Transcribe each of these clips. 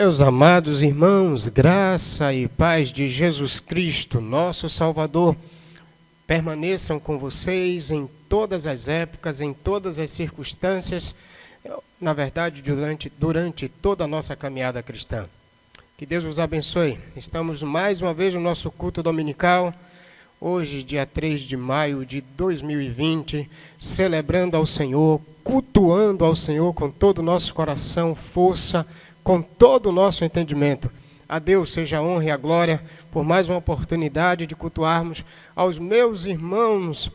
Meus amados irmãos, graça e paz de Jesus Cristo, nosso Salvador, permaneçam com vocês em todas as épocas, em todas as circunstâncias, na verdade, durante toda a nossa caminhada cristã. Que Deus vos abençoe. Estamos mais uma vez no nosso culto dominical, hoje, dia 3 de maio de 2020, celebrando ao Senhor, cultuando ao Senhor com todo o nosso coração, força, com todo o nosso entendimento. A Deus seja a honra e a glória por mais uma oportunidade de cultuarmos aos meus irmãos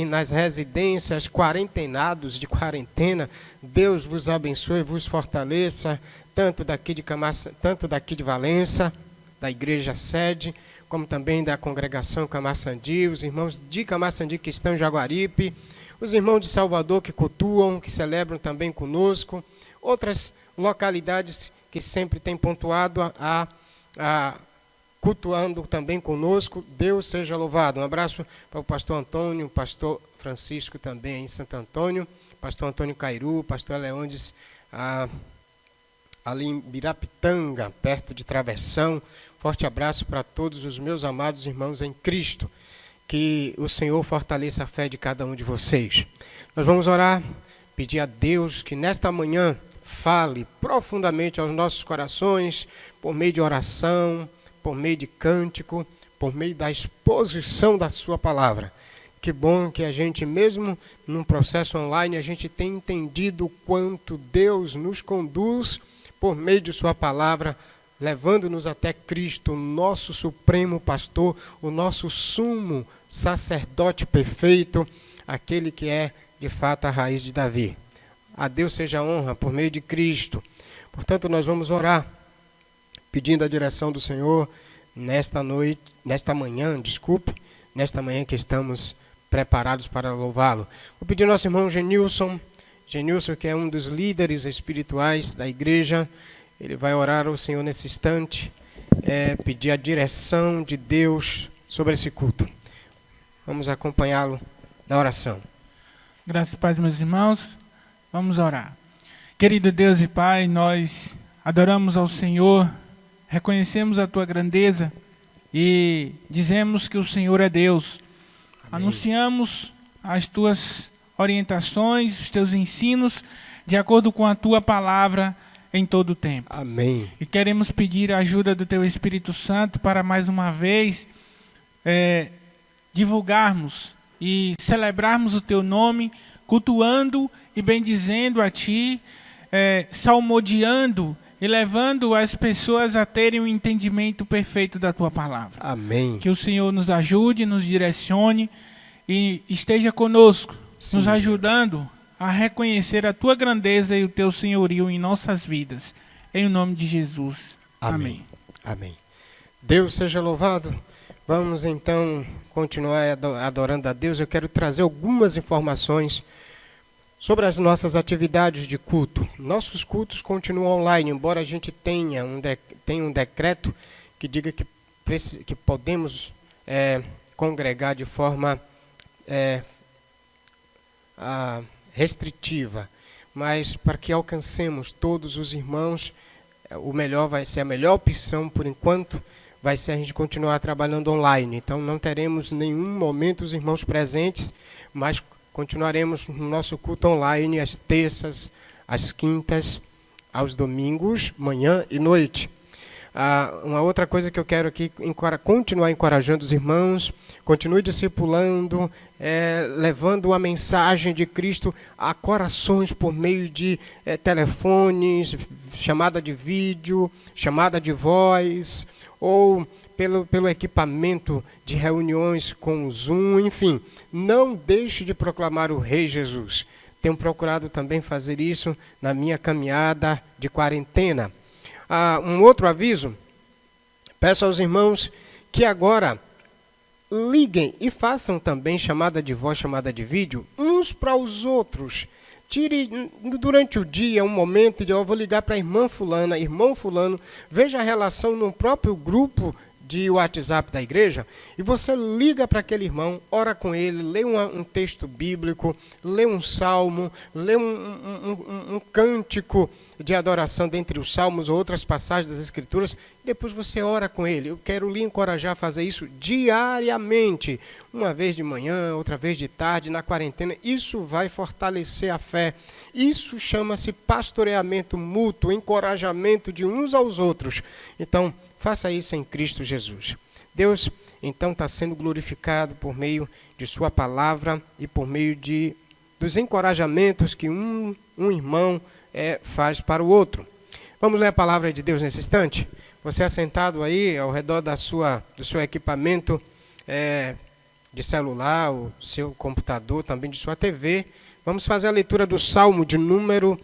nas residências, quarentenados de quarentena. Deus vos abençoe, vos fortaleça, tanto daqui de Valença, da igreja sede, como também da congregação Camaçandi, os irmãos de Camaçandi que estão em Jaguaripe, os irmãos de Salvador que cultuam, que celebram também conosco, outras localidades que sempre têm pontuado cultuando também conosco. Deus seja louvado. Um abraço para o pastor Antônio, pastor Francisco também em Santo Antônio, pastor Antônio Cairu, pastor Leondes ali em Birapitanga, perto de Travessão. Forte abraço para todos os meus amados irmãos em Cristo. Que o Senhor fortaleça a fé de cada um de vocês. Nós vamos orar, pedir a Deus que nesta manhã fale profundamente aos nossos corações, por meio de oração, por meio de cântico, por meio da exposição da sua palavra. Que bom que a gente, mesmo num processo online, a gente tem entendido o quanto Deus nos conduz por meio de sua palavra, levando-nos até Cristo, o nosso supremo pastor, o nosso sumo sacerdote perfeito, aquele que é, de fato, a raiz de Davi. A Deus seja a honra por meio de Cristo. Portanto, nós vamos orar, pedindo a direção do Senhor nesta manhã que estamos preparados para louvá-lo. Vou pedir ao nosso irmão Genilson, que é um dos líderes espirituais da igreja. Ele vai orar ao Senhor nesse instante, pedir a direção de Deus sobre esse culto. Vamos acompanhá-lo na oração. Graças e paz, meus irmãos. Vamos orar. Querido Deus e Pai, nós adoramos ao Senhor, reconhecemos a Tua grandeza e dizemos que o Senhor é Deus. Amém. Anunciamos as Tuas orientações, os Teus ensinos, de acordo com a Tua palavra em todo o tempo. Amém. E queremos pedir a ajuda do Teu Espírito Santo para mais uma vez divulgarmos e celebrarmos o Teu nome, cultuando e bendizendo a Ti, salmodiando e levando as pessoas a terem um entendimento perfeito da Tua palavra. Amém. Que o Senhor nos ajude, nos direcione e esteja conosco, sim, nos ajudando a reconhecer a Tua grandeza e o Teu senhorio em nossas vidas. Em nome de Jesus. Amém. Amém. Deus seja louvado. Vamos então continuar adorando a Deus. Eu quero trazer algumas informações sobre as nossas atividades de culto. Nossos cultos continuam online, embora a gente tenha um decreto que diga que podemos congregar de forma restritiva. Mas para que alcancemos todos os irmãos, a melhor opção, por enquanto, vai ser a gente continuar trabalhando online. Então não teremos nenhum momento os irmãos presentes, mas continuaremos no nosso culto online às terças, às quintas, aos domingos, manhã e noite. Uma outra coisa que eu quero aqui continuar encorajando os irmãos, continue discipulando, levando a mensagem de Cristo a corações por meio de telefones, chamada de vídeo, chamada de voz, ou pelo equipamento de reuniões com o Zoom, enfim. Não deixe de proclamar o Rei Jesus. Tenho procurado também fazer isso na minha caminhada de quarentena. Um outro aviso, peço aos irmãos que agora liguem e façam também chamada de voz, chamada de vídeo, uns para os outros. Tire durante o dia um momento de eu vou ligar para a irmã fulana, irmão fulano, veja a relação no próprio grupo de WhatsApp da igreja e você liga para aquele irmão, ora com ele, lê um texto bíblico, lê um salmo, lê um cântico de adoração dentre os salmos ou outras passagens das Escrituras, e depois você ora com ele. Eu quero lhe encorajar a fazer isso diariamente, uma vez de manhã, outra vez de tarde, na quarentena. Isso vai fortalecer a fé. Isso chama-se pastoreamento mútuo, encorajamento de uns aos outros. Então, faça isso em Cristo Jesus. Deus, então, está sendo glorificado por meio de sua palavra e por meio dos encorajamentos que um irmão faz para o outro. Vamos ler a palavra de Deus nesse instante? Você assentado aí ao redor do seu equipamento de celular, o seu computador, também de sua TV. Vamos fazer a leitura do Salmo de número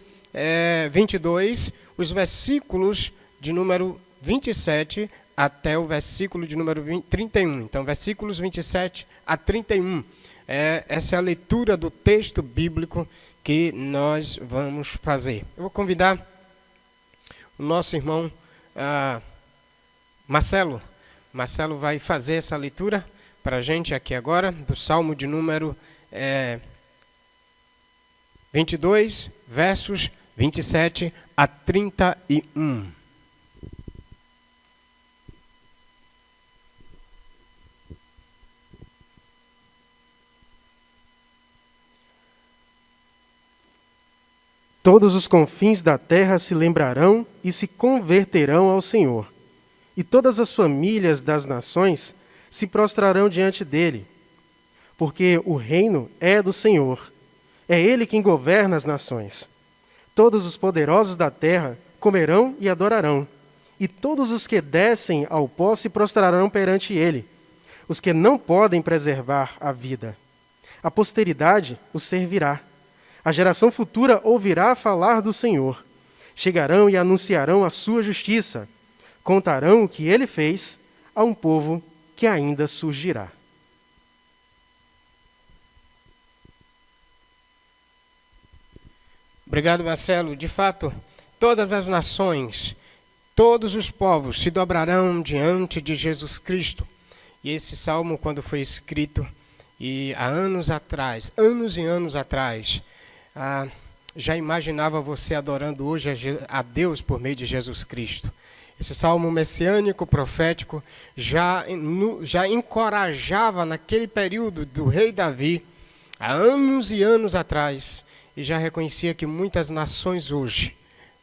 22, os versículos de número 27 até o versículo de número 31. Então, versículos 27 a 31. Essa é a leitura do texto bíblico que nós vamos fazer. Eu vou convidar o nosso irmão Marcelo. Marcelo vai fazer essa leitura para a gente aqui agora, do Salmo de número 22, versos 27 a 31. Todos os confins da terra se lembrarão e se converterão ao Senhor, e todas as famílias das nações se prostrarão diante dele, porque o reino é do Senhor, é ele quem governa as nações. Todos os poderosos da terra comerão e adorarão, e todos os que descem ao pó se prostrarão perante ele, os que não podem preservar a vida. A posteridade os servirá. A geração futura ouvirá falar do Senhor. Chegarão e anunciarão a sua justiça. Contarão o que ele fez a um povo que ainda surgirá. Obrigado, Marcelo. De fato, todas as nações, todos os povos se dobrarão diante de Jesus Cristo. E esse salmo, quando foi escrito, e há anos atrás, anos e anos atrás, já imaginava você adorando hoje a Deus por meio de Jesus Cristo. Esse salmo messiânico, profético, já encorajava naquele período do rei Davi, há anos e anos atrás, e já reconhecia que muitas nações hoje,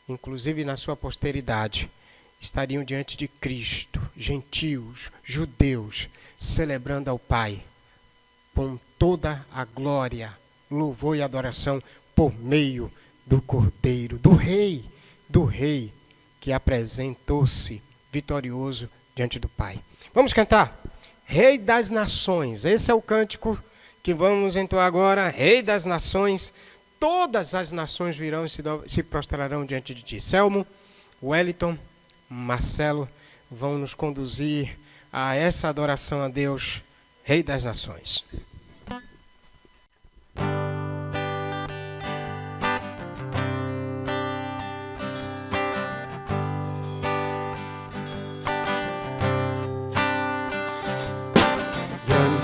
inclusive na sua posteridade, estariam diante de Cristo, gentios, judeus, celebrando ao Pai, com toda a glória, louvor e adoração por meio do Cordeiro, do Rei que apresentou-se vitorioso diante do Pai. Vamos cantar? Rei das Nações. Esse é o cântico que vamos entoar agora. Rei das Nações. Todas as nações virão e se prostrarão diante de ti. Selmo, Wellington, Marcelo vão nos conduzir a essa adoração a Deus, Rei das Nações.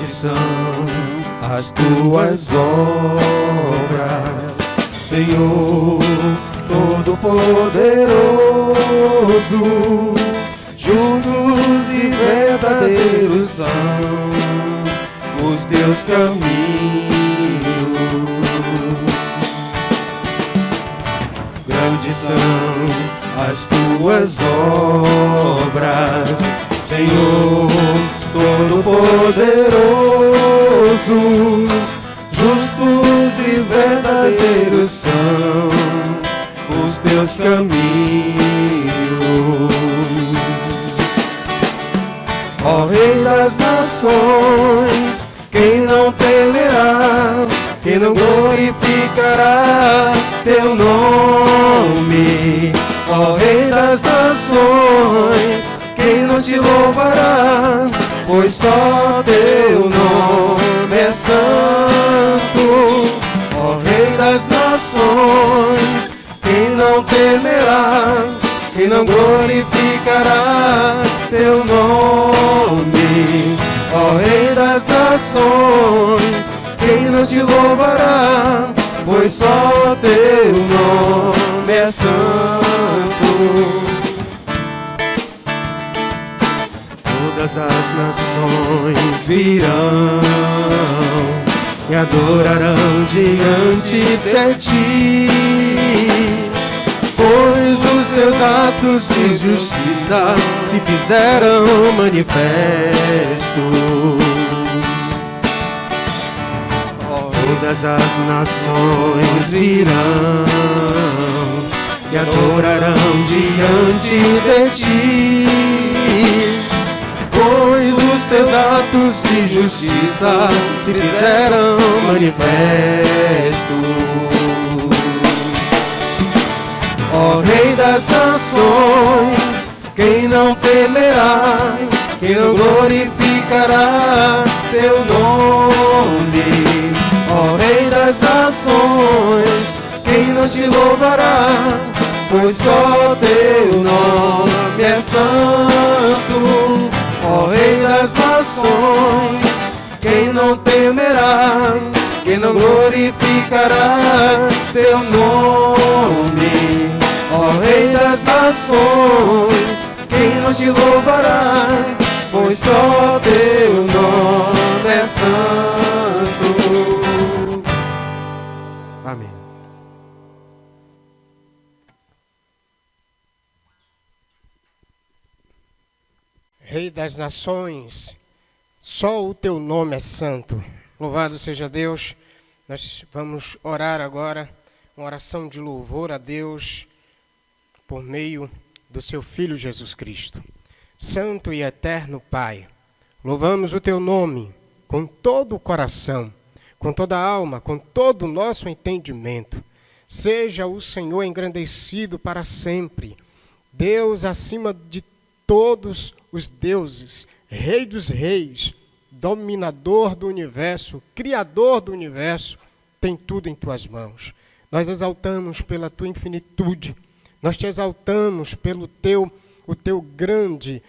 São as tuas obras, Senhor Todo-Poderoso, justos e verdadeiros são os teus caminhos. Grandes são as tuas obras, Senhor Todo-Poderoso, justos e verdadeiros são os teus caminhos. Ó Rei das Nações, quem não temerá, quem não glorificará teu nome? Ó Rei das Nações, quem não te louvará? Pois só teu nome é santo. Ó Rei das Nações, quem não temerá, quem não glorificará teu nome? ó Rei das nações, quem não te louvará? Pois só teu nome é santo. Todas as nações virão e adorarão diante de ti, pois os teus atos de justiça se fizeram manifestos. Todas as nações virão e adorarão diante de ti, pois os teus atos de justiça se fizeram manifestos. Ó Rei das nações, quem não temerá, quem não glorificará teu nome? Ó Rei das nações, quem não te louvará? Pois só teu nome é santo. Ó Rei das nações, quem não temerá, quem não glorificará teu nome? Ó Rei das nações, quem não te louvará? Pois só teu nome é santo. Amém. Rei das nações, só o teu nome é santo. Louvado seja Deus. Nós vamos orar agora, uma oração de louvor a Deus por meio do seu Filho Jesus Cristo. Santo e eterno Pai, louvamos o teu nome com todo o coração, com toda a alma, com todo o nosso entendimento. Seja o Senhor engrandecido para sempre, Deus acima de todos os deuses, Rei dos reis, dominador do universo, criador do universo, tem tudo em tuas mãos. Nós exaltamos pela tua infinitude, nós te exaltamos pelo o teu grande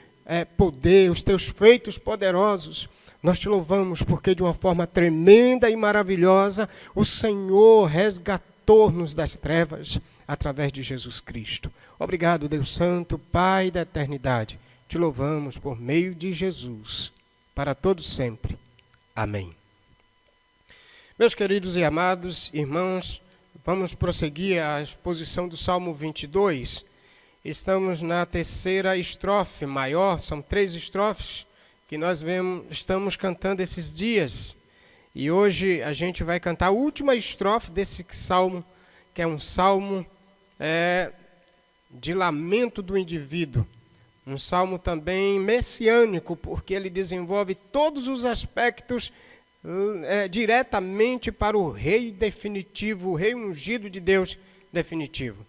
poder, os teus feitos poderosos. Nós te louvamos porque de uma forma tremenda e maravilhosa o Senhor resgatou-nos das trevas através de Jesus Cristo. Obrigado, Deus Santo, Pai da eternidade. Te louvamos por meio de Jesus, para todos sempre. Amém. Meus queridos e amados irmãos, vamos prosseguir a exposição do Salmo 22. Estamos na terceira estrofe maior, são 3 estrofes que nós estamos cantando esses dias. E hoje a gente vai cantar a última estrofe desse salmo, que é um salmo de lamento do indivíduo. Um salmo também messiânico, porque ele desenvolve todos os aspectos diretamente para o Rei definitivo, o Rei ungido de Deus definitivo.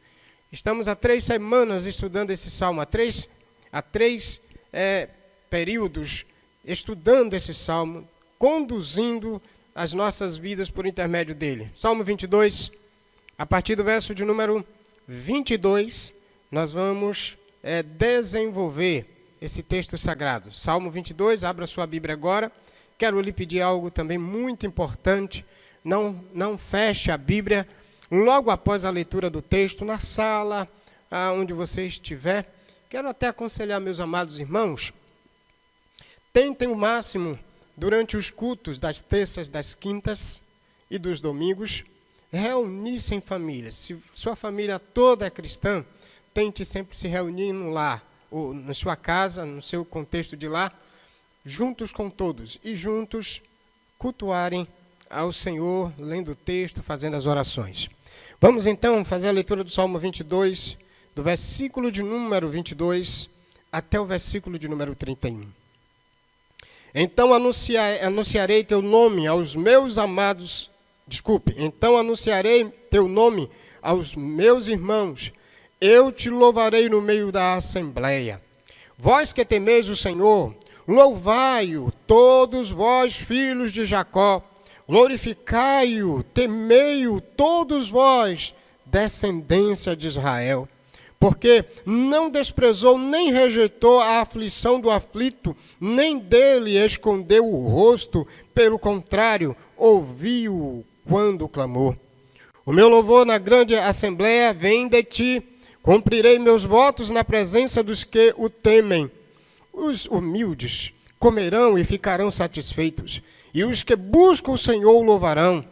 Estamos há 3 semanas estudando esse salmo, há três períodos estudando esse salmo, conduzindo as nossas vidas por intermédio dele. Salmo 22, a partir do verso de número 22, nós vamos desenvolver esse texto sagrado. Salmo 22, abra sua Bíblia agora. Quero lhe pedir algo também muito importante. Não feche a Bíblia logo após a leitura do texto, na sala, onde você estiver. Quero até aconselhar meus amados irmãos, tentem o máximo, durante os cultos das terças, das quintas e dos domingos, reunir-se em família. Se sua família toda é cristã, tente sempre se reunir no lar, ou na sua casa, no seu contexto de lar, juntos com todos, e juntos cultuarem ao Senhor, lendo o texto, fazendo as orações. Vamos então fazer a leitura do Salmo 22, do versículo de número 22 até o versículo de número 31. Então anunciarei teu nome aos meus amados, então anunciarei teu nome aos meus irmãos, eu te louvarei no meio da assembleia. Vós que temeis o Senhor, louvai-o, todos vós, filhos de Jacó, glorificai-o, temei-o, todos vós, descendência de Israel. porque não desprezou nem rejeitou a aflição do aflito, nem dele escondeu o rosto, pelo contrário, ouviu-o quando clamou. O meu louvor na grande assembleia vem de ti, cumprirei meus votos na presença dos que o temem. Os humildes comerão e ficarão satisfeitos, e os que buscam o Senhor o louvarão.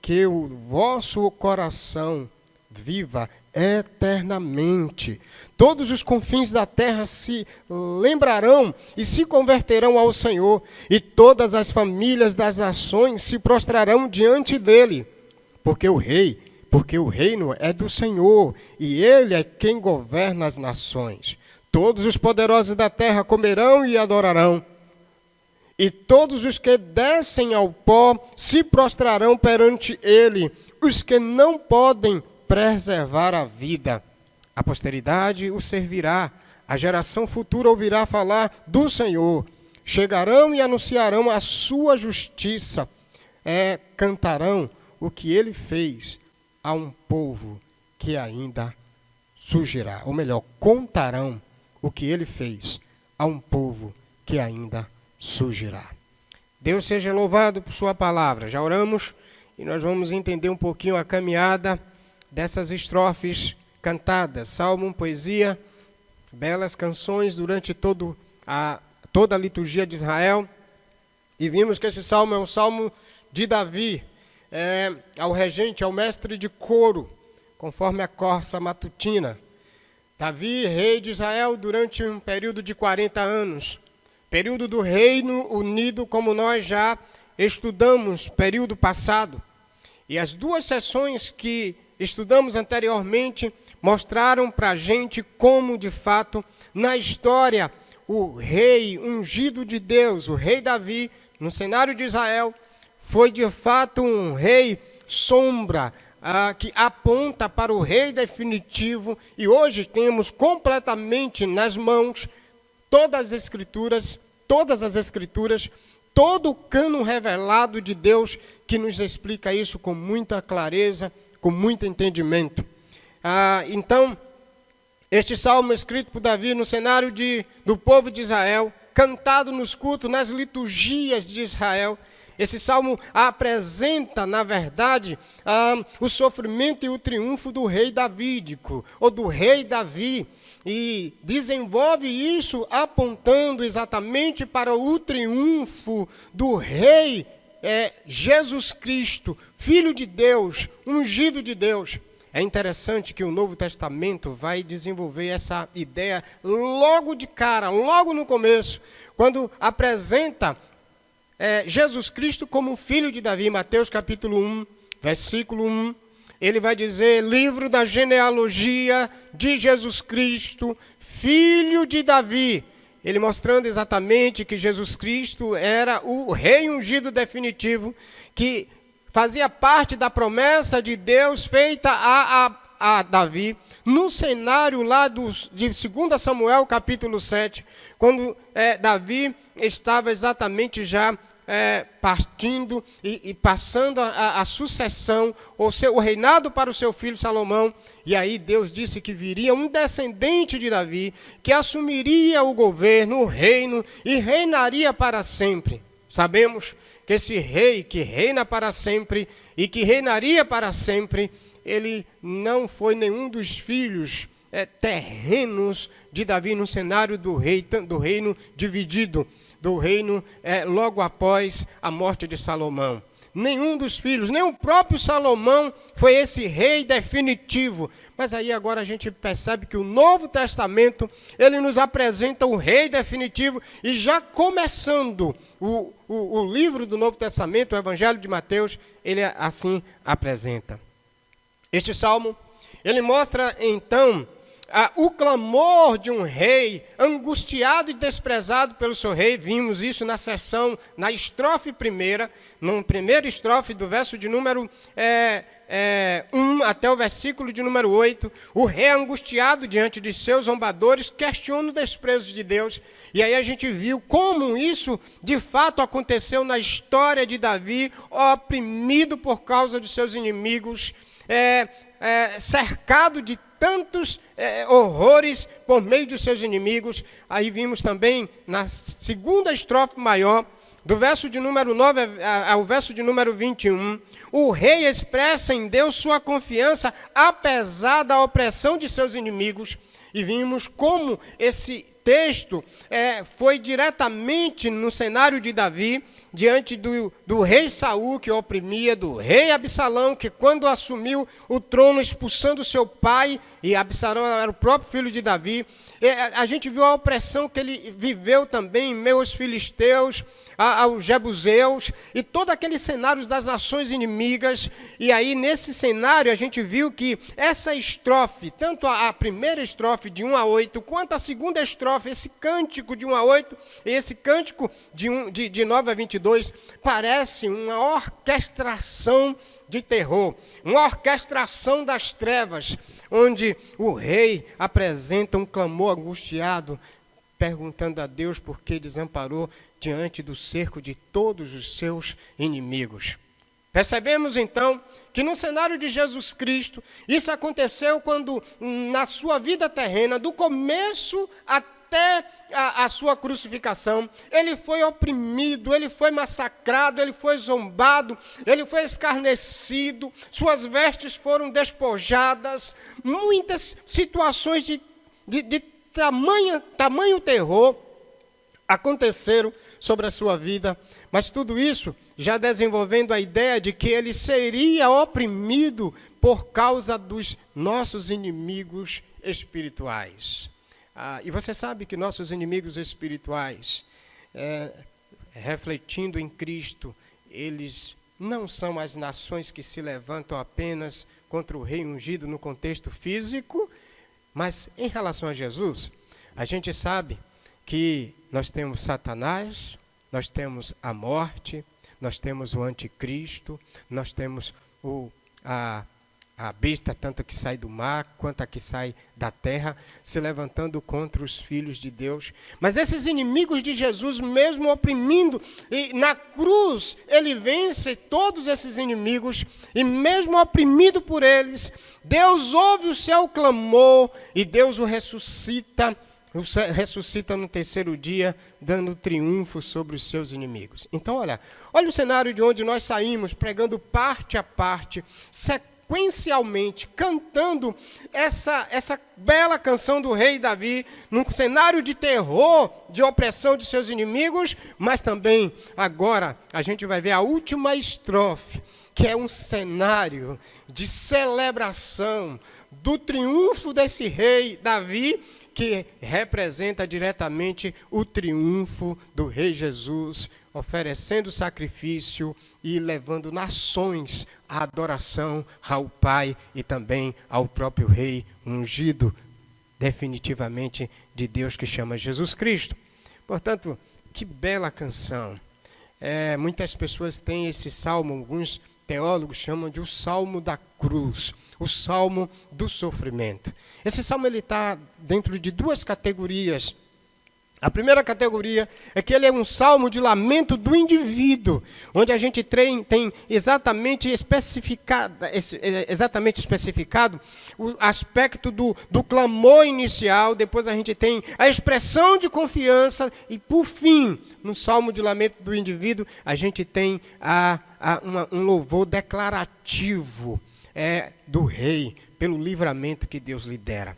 Que o vosso coração viva eternamente. Todos os confins da terra se lembrarão e se converterão ao Senhor, e todas as famílias das nações se prostrarão diante dele. Porque o reino é do Senhor, e ele é quem governa as nações. Todos os poderosos da terra comerão e adorarão. E todos os que descem ao pó se prostrarão perante ele, os que não podem preservar a vida. A posteridade o servirá, a geração futura ouvirá falar do Senhor. Chegarão e anunciarão a sua justiça, cantarão o que ele fez a um povo que ainda surgirá. Ou melhor, contarão o que ele fez a um povo que ainda surgirá. Deus seja louvado por sua palavra. Já oramos e nós vamos entender um pouquinho a caminhada dessas estrofes cantadas. Salmo, poesia, belas canções durante toda a liturgia de Israel. E vimos que esse salmo é um salmo de Davi, ao regente, ao mestre de coro, conforme a corça matutina. Davi, rei de Israel, durante um período de 40 anos, período do Reino Unido, como nós já estudamos período passado. E as duas sessões que estudamos anteriormente mostraram para a gente como, de fato, na história, o rei ungido de Deus, o rei Davi, no cenário de Israel, foi de fato um rei sombra, que aponta para o rei definitivo, e hoje temos completamente nas mãos todas as escrituras, todo o cânon revelado de Deus, que nos explica isso com muita clareza, com muito entendimento. Então, este salmo escrito por Davi no cenário do povo de Israel, cantado nos cultos, nas liturgias de Israel, esse salmo apresenta, na verdade, o sofrimento e o triunfo do rei davídico, ou do rei Davi, e desenvolve isso apontando exatamente para o triunfo do rei Jesus Cristo, Filho de Deus, ungido de Deus. É interessante que o Novo Testamento vai desenvolver essa ideia logo de cara, logo no começo, quando apresenta Jesus Cristo como filho de Davi. Mateus capítulo 1, versículo 1, ele vai dizer: livro da genealogia de Jesus Cristo, filho de Davi. Ele mostrando exatamente que Jesus Cristo era o rei ungido definitivo, que fazia parte da promessa de Deus feita a Davi, no cenário lá de 2 Samuel capítulo 7, quando Davi estava exatamente já partindo e passando a sucessão, o reinado para o seu filho Salomão. E aí Deus disse que viria um descendente de Davi, que assumiria o governo, o reino, e reinaria para sempre. Sabemos que esse rei que reina para sempre e que reinaria para sempre, ele não foi nenhum dos filhos terrenos de Davi no cenário do reino dividido, do reino logo após a morte de Salomão. Nenhum dos filhos, nem o próprio Salomão foi esse rei definitivo. Mas aí agora a gente percebe que o Novo Testamento, ele nos apresenta o rei definitivo, e já começando o livro do Novo Testamento, o Evangelho de Mateus, ele assim apresenta. Este salmo, ele mostra então o clamor de um rei angustiado e desprezado pelo seu rei. Vimos isso na estrofe primeira, na primeira estrofe do verso de número 1 até o versículo de número 8. O rei angustiado diante de seus zombadores questiona o desprezo de Deus. E aí a gente viu como isso de fato aconteceu na história de Davi, oprimido por causa de seus inimigos, cercado de tantos horrores por meio de seus inimigos. Aí vimos também na segunda estrofe maior, do verso de número 9 ao verso de número 21, o rei expressa em Deus sua confiança apesar da opressão de seus inimigos. E vimos como esse texto foi diretamente no cenário de Davi, diante do rei Saul, que oprimia, do rei Absalão, que quando assumiu o trono, expulsando seu pai, e Absalão era o próprio filho de Davi. A gente viu a opressão que ele viveu também em meio aos filisteus, aos jebuseus, e todos aqueles cenários das nações inimigas. E aí, nesse cenário, a gente viu que essa estrofe, tanto a primeira estrofe de 1 a 8, quanto a segunda estrofe, esse cântico de 1 a 8, e esse cântico de 9 a 22, parece uma orquestração de terror, uma orquestração das trevas, onde o rei apresenta um clamor angustiado, perguntando a Deus por que desamparou diante do cerco de todos os seus inimigos. Percebemos então que no cenário de Jesus Cristo, isso aconteceu quando na sua vida terrena, do começo até a sua crucificação, ele foi oprimido, ele foi massacrado, ele foi zombado, ele foi escarnecido, suas vestes foram despojadas, muitas situações de tamanho terror aconteceram sobre a sua vida, mas tudo isso já desenvolvendo a ideia de que ele seria oprimido por causa dos nossos inimigos espirituais. E você sabe que nossos inimigos espirituais, refletindo em Cristo, eles não são as nações que se levantam apenas contra o rei ungido no contexto físico, mas em relação a Jesus, a gente sabe que nós temos Satanás, nós temos a morte, nós temos o anticristo, nós temos a besta, tanto que sai do mar, quanto a que sai da terra, se levantando contra os filhos de Deus. Mas esses inimigos de Jesus, mesmo oprimindo, e na cruz ele vence todos esses inimigos, e mesmo oprimido por eles, Deus ouve o seu clamor, e Deus o ressuscita no terceiro dia, dando triunfo sobre os seus inimigos. Então, olha o cenário de onde nós saímos, pregando parte a parte, sequencialmente, cantando essa bela canção do rei Davi, num cenário de terror, de opressão de seus inimigos, mas também, agora, a gente vai ver a última estrofe, que é um cenário de celebração do triunfo desse rei Davi, que representa diretamente o triunfo do rei Jesus, oferecendo sacrifício e levando nações à adoração ao Pai e também ao próprio rei ungido, definitivamente de Deus, que chama Jesus Cristo. Portanto, que bela canção. Muitas pessoas têm esse salmo, alguns teólogos chamam de o Salmo da Cruz, o Salmo do Sofrimento. Esse salmo está dentro de duas categorias. A primeira categoria é que ele é um salmo de lamento do indivíduo, onde a gente tem exatamente especificado o aspecto do clamor inicial, depois a gente tem a expressão de confiança e, por fim, no salmo de lamento do indivíduo, a gente tem um louvor declarativo do rei pelo livramento que Deus lhe dera.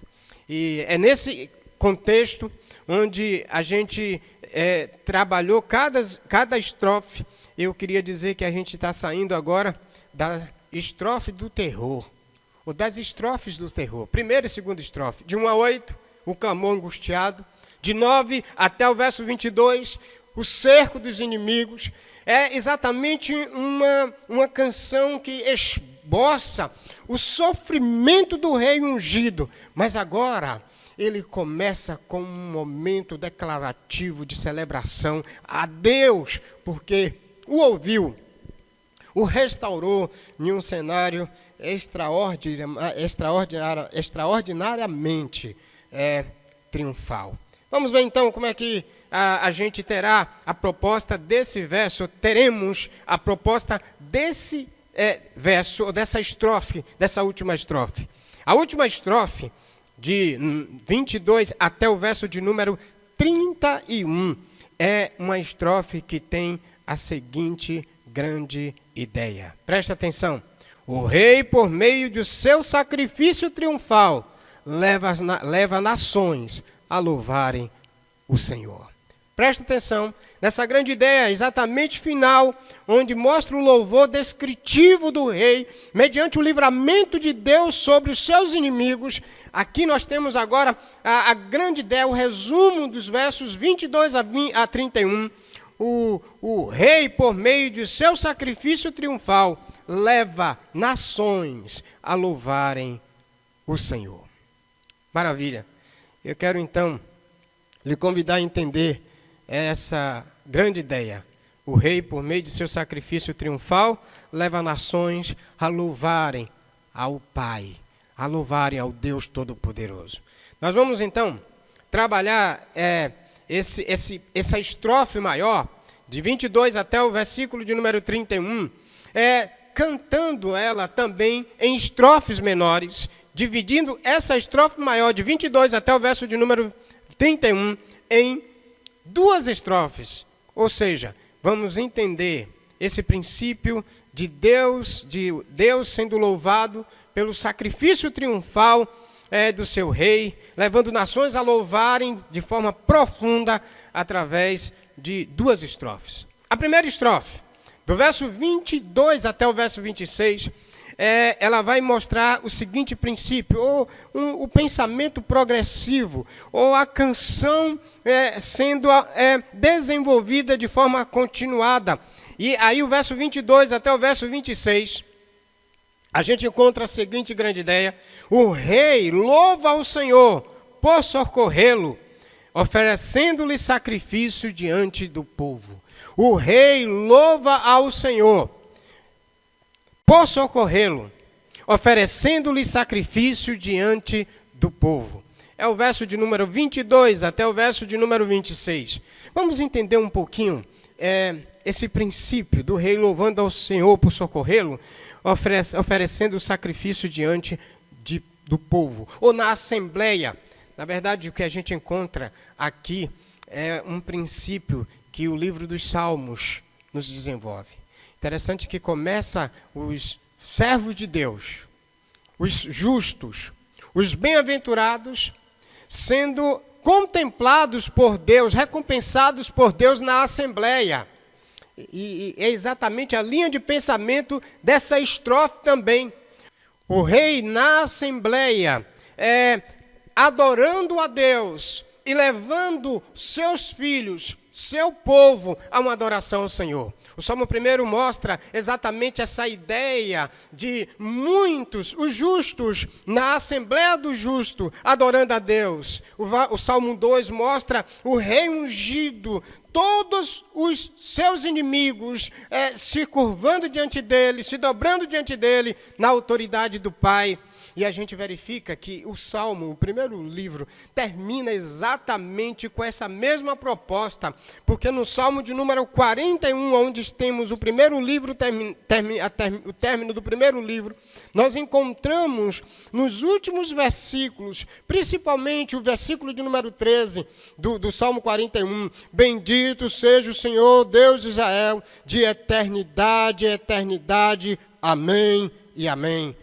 E é nesse contexto onde a gente trabalhou cada estrofe. Eu queria dizer que a gente está saindo agora da estrofe do terror, ou das estrofes do terror. Primeira e segunda estrofe, de 1 a 8, o clamor angustiado. De 9 até o verso 22, o cerco dos inimigos. É exatamente uma canção que esboça o sofrimento do rei ungido. Mas agora ele começa com um momento declarativo de celebração a Deus, porque o ouviu, o restaurou em um cenário extraordinariamente triunfal. Vamos ver então como é que a gente terá a proposta desse verso. Teremos a proposta desse verso, dessa estrofe, dessa última estrofe. A última estrofe, de 22 até o verso de número 31, é uma estrofe que tem a seguinte grande ideia. Presta atenção. O rei, por meio do seu sacrifício triunfal, leva nações a louvarem o Senhor. Presta atenção nessa grande ideia, exatamente final, onde mostra o louvor descritivo do rei, mediante o livramento de Deus sobre os seus inimigos. Aqui nós temos agora a grande ideia, o resumo dos versos 22 a 31. O rei, por meio de seu sacrifício triunfal, leva nações a louvarem o Senhor. Maravilha. Eu quero então lhe convidar a entender essa grande ideia. O rei, por meio de seu sacrifício triunfal, leva nações a louvarem ao Pai, a louvarem ao Deus Todo-Poderoso. Nós vamos então trabalhar essa estrofe maior, de 22 até o versículo de número 31, cantando ela também em estrofes menores, dividindo essa estrofe maior de 22 até o verso de número 31 em duas estrofes. Ou seja, vamos entender esse princípio de Deus sendo louvado pelo sacrifício triunfal do seu rei, levando nações a louvarem de forma profunda através de duas estrofes. A primeira estrofe, do verso 22 até o verso 26, ela vai mostrar o seguinte princípio, ou o pensamento progressivo, ou a canção sendo desenvolvida de forma continuada. E aí o verso 22 até o verso 26, a gente encontra a seguinte grande ideia: o rei louva ao Senhor por socorrê-lo, oferecendo-lhe sacrifício diante do povo. O rei louva ao Senhor por socorrê-lo, oferecendo-lhe sacrifício diante do povo. É o verso de número 22 até o verso de número 26. Vamos entender um pouquinho esse princípio do rei louvando ao Senhor por socorrê-lo, oferecendo o sacrifício diante do povo, ou na assembleia. Na verdade, o que a gente encontra aqui é um princípio que o livro dos Salmos nos desenvolve. Interessante que começa os servos de Deus, os justos, os bem-aventurados, sendo contemplados por Deus, recompensados por Deus na assembleia. E é exatamente a linha de pensamento dessa estrofe também. O rei na assembleia, adorando a Deus e levando seus filhos, seu povo, a uma adoração ao Senhor. O Salmo 1 mostra exatamente essa ideia de muitos, os justos, na Assembleia do Justo, adorando a Deus. O Salmo 2 mostra o rei ungido, todos os seus inimigos se curvando diante dele, se dobrando diante dele, na autoridade do Pai. E a gente verifica que o Salmo, o primeiro livro, termina exatamente com essa mesma proposta, porque no Salmo de número 41, onde temos o primeiro livro, o término do primeiro livro, nós encontramos nos últimos versículos, principalmente o versículo de número 13 do Salmo 41, bendito seja o Senhor, Deus de Israel, de eternidade a eternidade, amém e amém.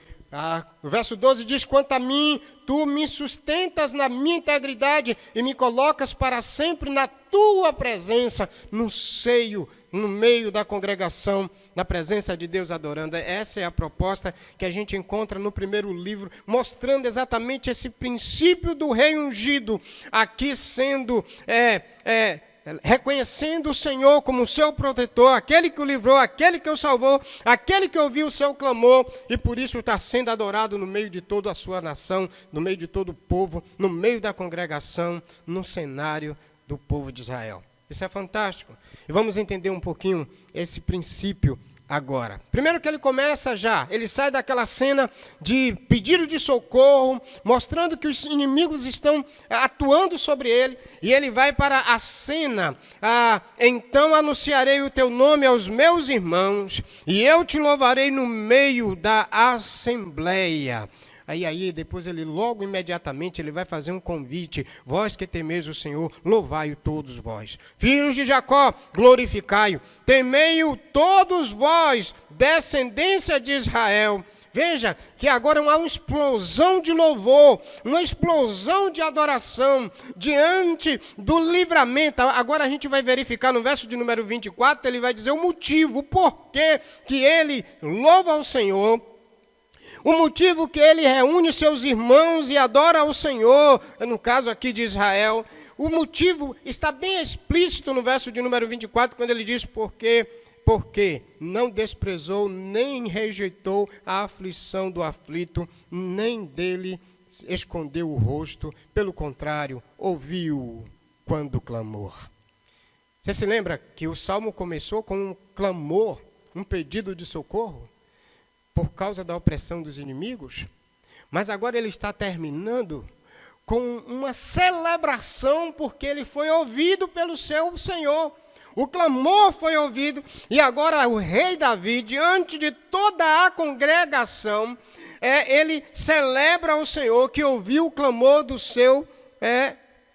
O verso 12 diz, quanto a mim, tu me sustentas na minha integridade e me colocas para sempre na tua presença, no meio da congregação, na presença de Deus adorando. Essa é a proposta que a gente encontra no primeiro livro, mostrando exatamente esse princípio do rei ungido, aqui sendo reconhecendo o Senhor como seu protetor, aquele que o livrou, aquele que o salvou, aquele que ouviu o seu clamor, e por isso está sendo adorado no meio de toda a sua nação, no meio de todo o povo, no meio da congregação, no cenário do povo de Israel. Isso é fantástico. E vamos entender um pouquinho esse princípio agora. Primeiro que ele sai daquela cena de pedido de socorro, mostrando que os inimigos estão atuando sobre ele, e ele vai para a cena, então anunciarei o teu nome aos meus irmãos, e eu te louvarei no meio da assembleia. Aí depois ele logo imediatamente ele vai fazer um convite. Vós que temeis o Senhor, louvai-o todos vós. Filhos de Jacó, glorificai-o. Temei-o todos vós, descendência de Israel. Veja que agora há uma explosão de louvor, uma explosão de adoração diante do livramento. Agora a gente vai verificar no verso de número 24, ele vai dizer o motivo, o porquê que ele louva ao Senhor. O motivo que ele reúne seus irmãos e adora ao Senhor, no caso aqui de Israel. O motivo está bem explícito no verso de número 24, quando ele diz porque não desprezou nem rejeitou a aflição do aflito, nem dele escondeu o rosto, pelo contrário, ouviu quando clamou. Você se lembra que o salmo começou com um clamor, um pedido de socorro, por causa da opressão dos inimigos? Mas agora ele está terminando com uma celebração, porque ele foi ouvido pelo seu Senhor. O clamor foi ouvido, e agora o rei Davi, diante de toda a congregação, ele celebra o Senhor que ouviu o clamor do seu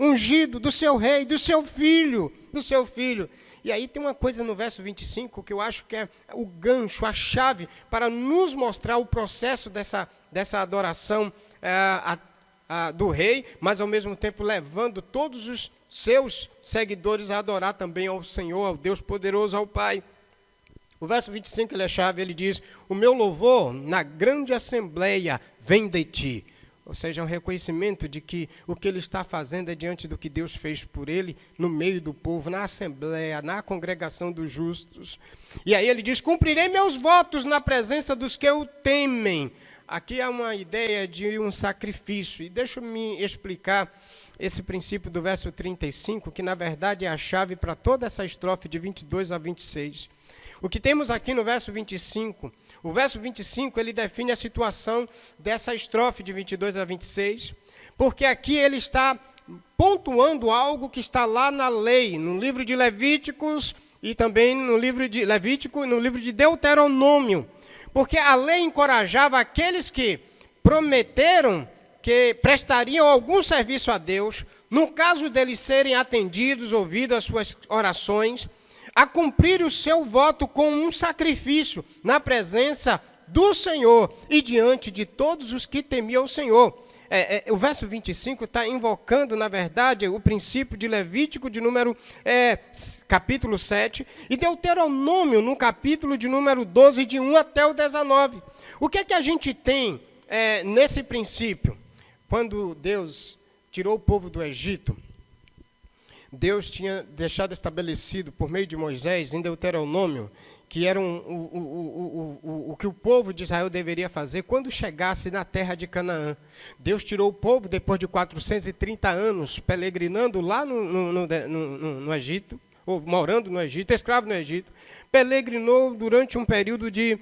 ungido, do seu rei, do seu filho. E aí tem uma coisa no verso 25 que eu acho que é o gancho, a chave para nos mostrar o processo dessa adoração do rei, mas ao mesmo tempo levando todos os seus seguidores a adorar também ao Senhor, ao Deus poderoso, ao Pai. O verso 25 ele é chave, ele diz: o meu louvor na grande assembleia vem de ti. Ou seja, é um reconhecimento de que o que ele está fazendo é diante do que Deus fez por ele, no meio do povo, na assembleia, na congregação dos justos. E aí ele diz: cumprirei meus votos na presença dos que o temem. Aqui há uma ideia de um sacrifício. E deixa-me explicar esse princípio do verso 35, que na verdade é a chave para toda essa estrofe de 22 a 26. O que temos aqui no verso 25, o verso 25 ele define a situação dessa estrofe de 22 a 26, porque aqui ele está pontuando algo que está lá na lei, no livro de Levíticos e também no livro de Levítico e no livro de Deuteronômio, porque a lei encorajava aqueles que prometeram que prestariam algum serviço a Deus, no caso deles serem atendidos, ouvidas as suas orações, a cumprir o seu voto com um sacrifício na presença do Senhor e diante de todos os que temiam o Senhor. O verso 25 está invocando, na verdade, o princípio de Levítico de número capítulo 7 e Deuteronômio no capítulo de número 12, de 1 até o 19. O que é que a gente tem nesse princípio? Quando Deus tirou o povo do Egito, Deus tinha deixado estabelecido por meio de Moisés, em Deuteronômio, que era o que o povo de Israel deveria fazer quando chegasse na terra de Canaã. Deus tirou o povo depois de 430 anos, peregrinando lá no Egito, ou morando no Egito, escravo no Egito, peregrinou durante um período de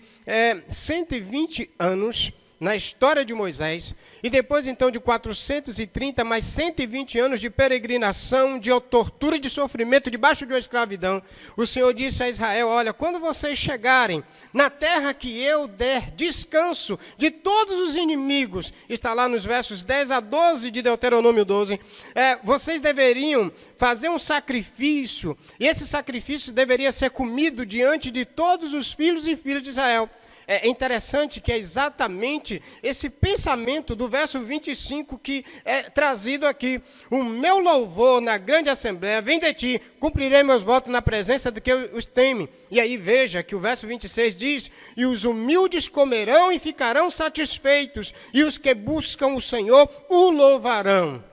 120 anos, na história de Moisés, e depois então de 430, mais 120 anos de peregrinação, de tortura e de sofrimento debaixo de uma escravidão, o Senhor disse a Israel: olha, quando vocês chegarem na terra que eu der descanso de todos os inimigos, está lá nos versos 10 a 12 de Deuteronômio 12, vocês deveriam fazer um sacrifício, e esse sacrifício deveria ser comido diante de todos os filhos e filhas de Israel. É interessante que é exatamente esse pensamento do verso 25 que é trazido aqui. O meu louvor na grande assembleia vem de ti, cumprirei meus votos na presença de que os temem. E aí veja que o verso 26 diz: e os humildes comerão e ficarão satisfeitos, e os que buscam o Senhor o louvarão.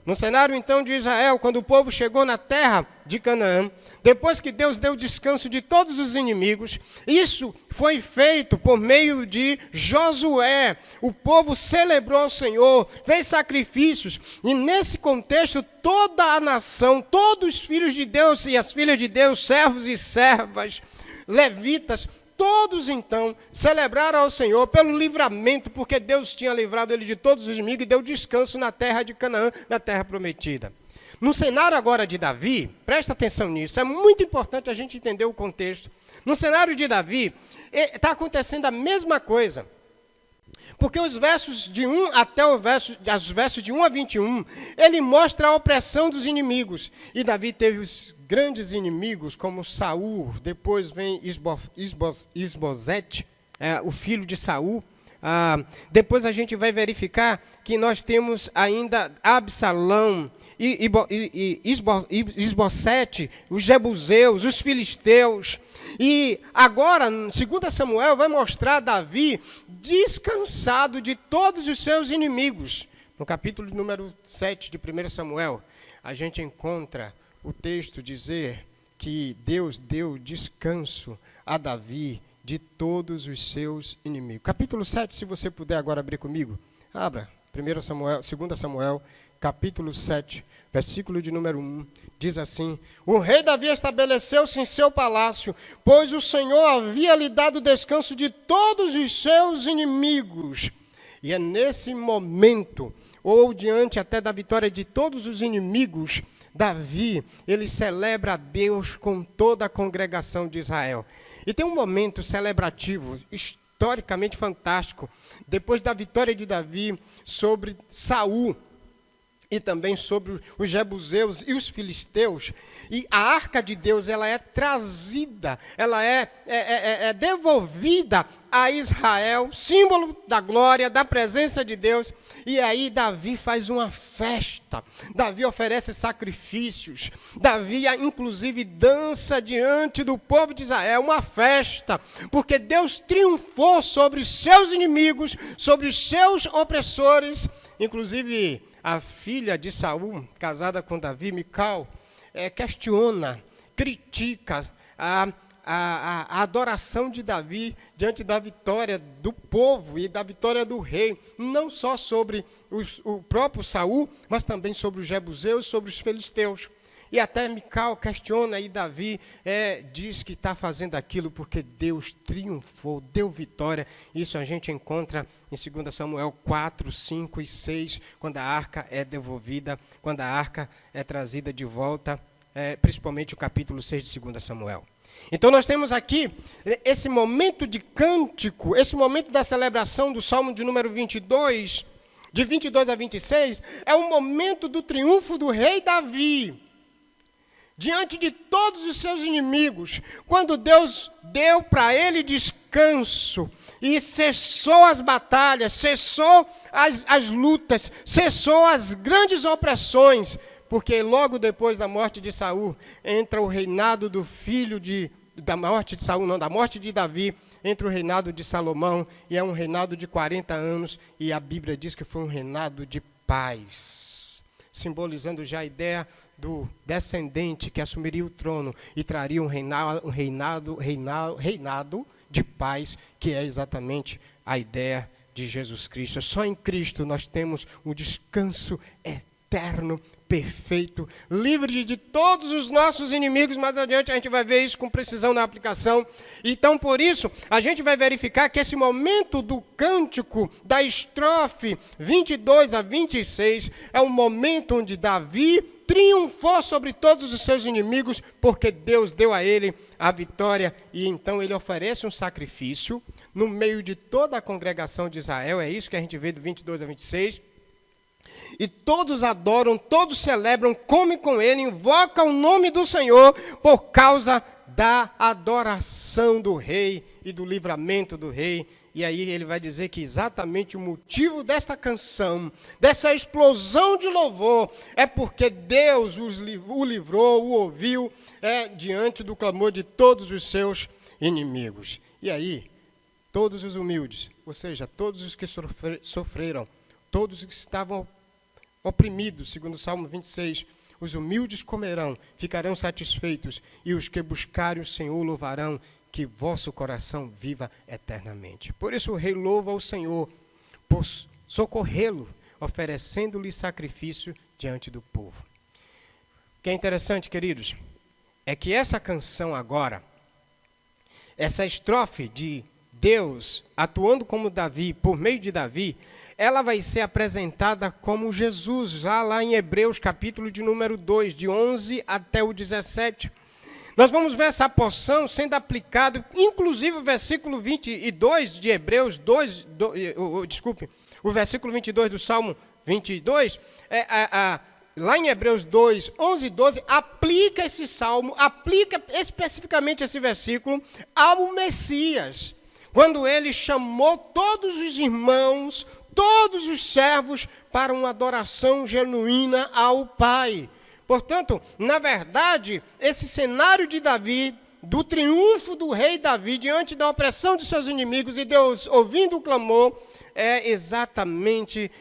No cenário então de Israel, quando o povo chegou na terra de Canaã, depois que Deus deu descanso de todos os inimigos, isso foi feito por meio de Josué. O povo celebrou ao Senhor, fez sacrifícios, e nesse contexto toda a nação, todos os filhos de Deus e as filhas de Deus, servos e servas, levitas, todos então celebraram ao Senhor pelo livramento, porque Deus tinha livrado ele de todos os inimigos e deu descanso na terra de Canaã, na terra prometida. No cenário agora de Davi, presta atenção nisso, é muito importante a gente entender o contexto. No cenário de Davi, está acontecendo a mesma coisa. Porque os versos de 1 até os versos de 1 a 21, ele mostra a opressão dos inimigos. E Davi teve os grandes inimigos, como Saul, depois vem Isbosete, o filho de Saul. Depois a gente vai verificar que nós temos ainda Absalão, Isbosete, os jebuseus, os filisteus. E agora, 2 Samuel vai mostrar Davi descansado de todos os seus inimigos. No capítulo número 7 de 1 Samuel, a gente encontra o texto dizer que Deus deu descanso a Davi de todos os seus inimigos. Capítulo 7, se você puder agora abrir comigo, abra. 2 Samuel, capítulo 7, versículo de número 1, diz assim: o rei Davi estabeleceu-se em seu palácio, pois o Senhor havia lhe dado descanso de todos os seus inimigos. E é nesse momento, ou diante até da vitória de todos os inimigos, Davi, ele celebra a Deus com toda a congregação de Israel. E tem um momento celebrativo, historicamente fantástico, depois da vitória de Davi sobre Saul, e também sobre os jebuseus e os filisteus. E a arca de Deus, ela é trazida, ela é devolvida a Israel, símbolo da glória, da presença de Deus. E aí Davi faz uma festa, Davi oferece sacrifícios, Davi inclusive dança diante do povo de Israel, uma festa, porque Deus triunfou sobre os seus inimigos, sobre os seus opressores. Inclusive a filha de Saul, casada com Davi, Mical, questiona, critica a adoração de Davi diante da vitória do povo e da vitória do rei, não só sobre o próprio Saul, mas também sobre os jebuseus, sobre os filisteus. E até Mical questiona, e Davi diz que está fazendo aquilo porque Deus triunfou, deu vitória. Isso a gente encontra em 2 Samuel 4, 5 e 6, quando a arca é devolvida, quando a arca é trazida de volta, principalmente o capítulo 6 de 2 Samuel. Então nós temos aqui esse momento de cântico, esse momento da celebração do Salmo de número 22, de 22 a 26, é o momento do triunfo do rei Davi, diante de todos os seus inimigos, quando Deus deu para ele descanso, e cessou as batalhas, cessou as lutas, cessou as grandes opressões, porque logo depois da morte de Saul, entra o reinado do filho da morte de Saul, não, da morte de Davi, entra o reinado de Salomão, e é um reinado de 40 anos, e a Bíblia diz que foi um reinado de paz, simbolizando já a ideia do descendente que assumiria o trono e traria um reinado de paz, que é exatamente a ideia de Jesus Cristo. Só em Cristo nós temos um descanso eterno, perfeito, livre de todos os nossos inimigos. Mais adiante a gente vai ver isso com precisão na aplicação. Então, por isso, a gente vai verificar que esse momento do cântico, da estrofe 22 a 26, é um momento onde Davi triunfou sobre todos os seus inimigos, porque Deus deu a ele a vitória, e então ele oferece um sacrifício no meio de toda a congregação de Israel. É isso que a gente vê do 22 a 26. E todos adoram, todos celebram, comem com ele, invocam o nome do Senhor por causa da adoração do rei e do livramento do rei. E aí ele vai dizer que exatamente o motivo desta canção, dessa explosão de louvor, é porque Deus o livrou, o ouviu, diante do clamor de todos os seus inimigos. E aí, todos os humildes, ou seja, todos os que sofreram, todos os que estavam oprimidos, segundo o Salmo 26, os humildes comerão, ficarão satisfeitos, e os que buscarem o Senhor louvarão, que vosso coração viva eternamente. Por isso o rei louva ao Senhor, por socorrê-lo, oferecendo-lhe sacrifício diante do povo. O que é interessante, queridos, é que essa canção agora, essa estrofe de Deus atuando como Davi, por meio de Davi, ela vai ser apresentada como Jesus, já lá em Hebreus, capítulo de número 2, de 11 até o 17. Nós vamos ver essa porção sendo aplicada, inclusive o versículo 22 de Hebreus 2, o versículo 22 do Salmo 22, lá em Hebreus 2, 11 e 12, aplica esse salmo, aplica especificamente esse versículo ao Messias, quando ele chamou todos os irmãos, todos os servos, para uma adoração genuína ao Pai. Portanto, na verdade, esse cenário de Davi, do triunfo do rei Davi diante da opressão de seus inimigos e Deus ouvindo o clamor, é exatamente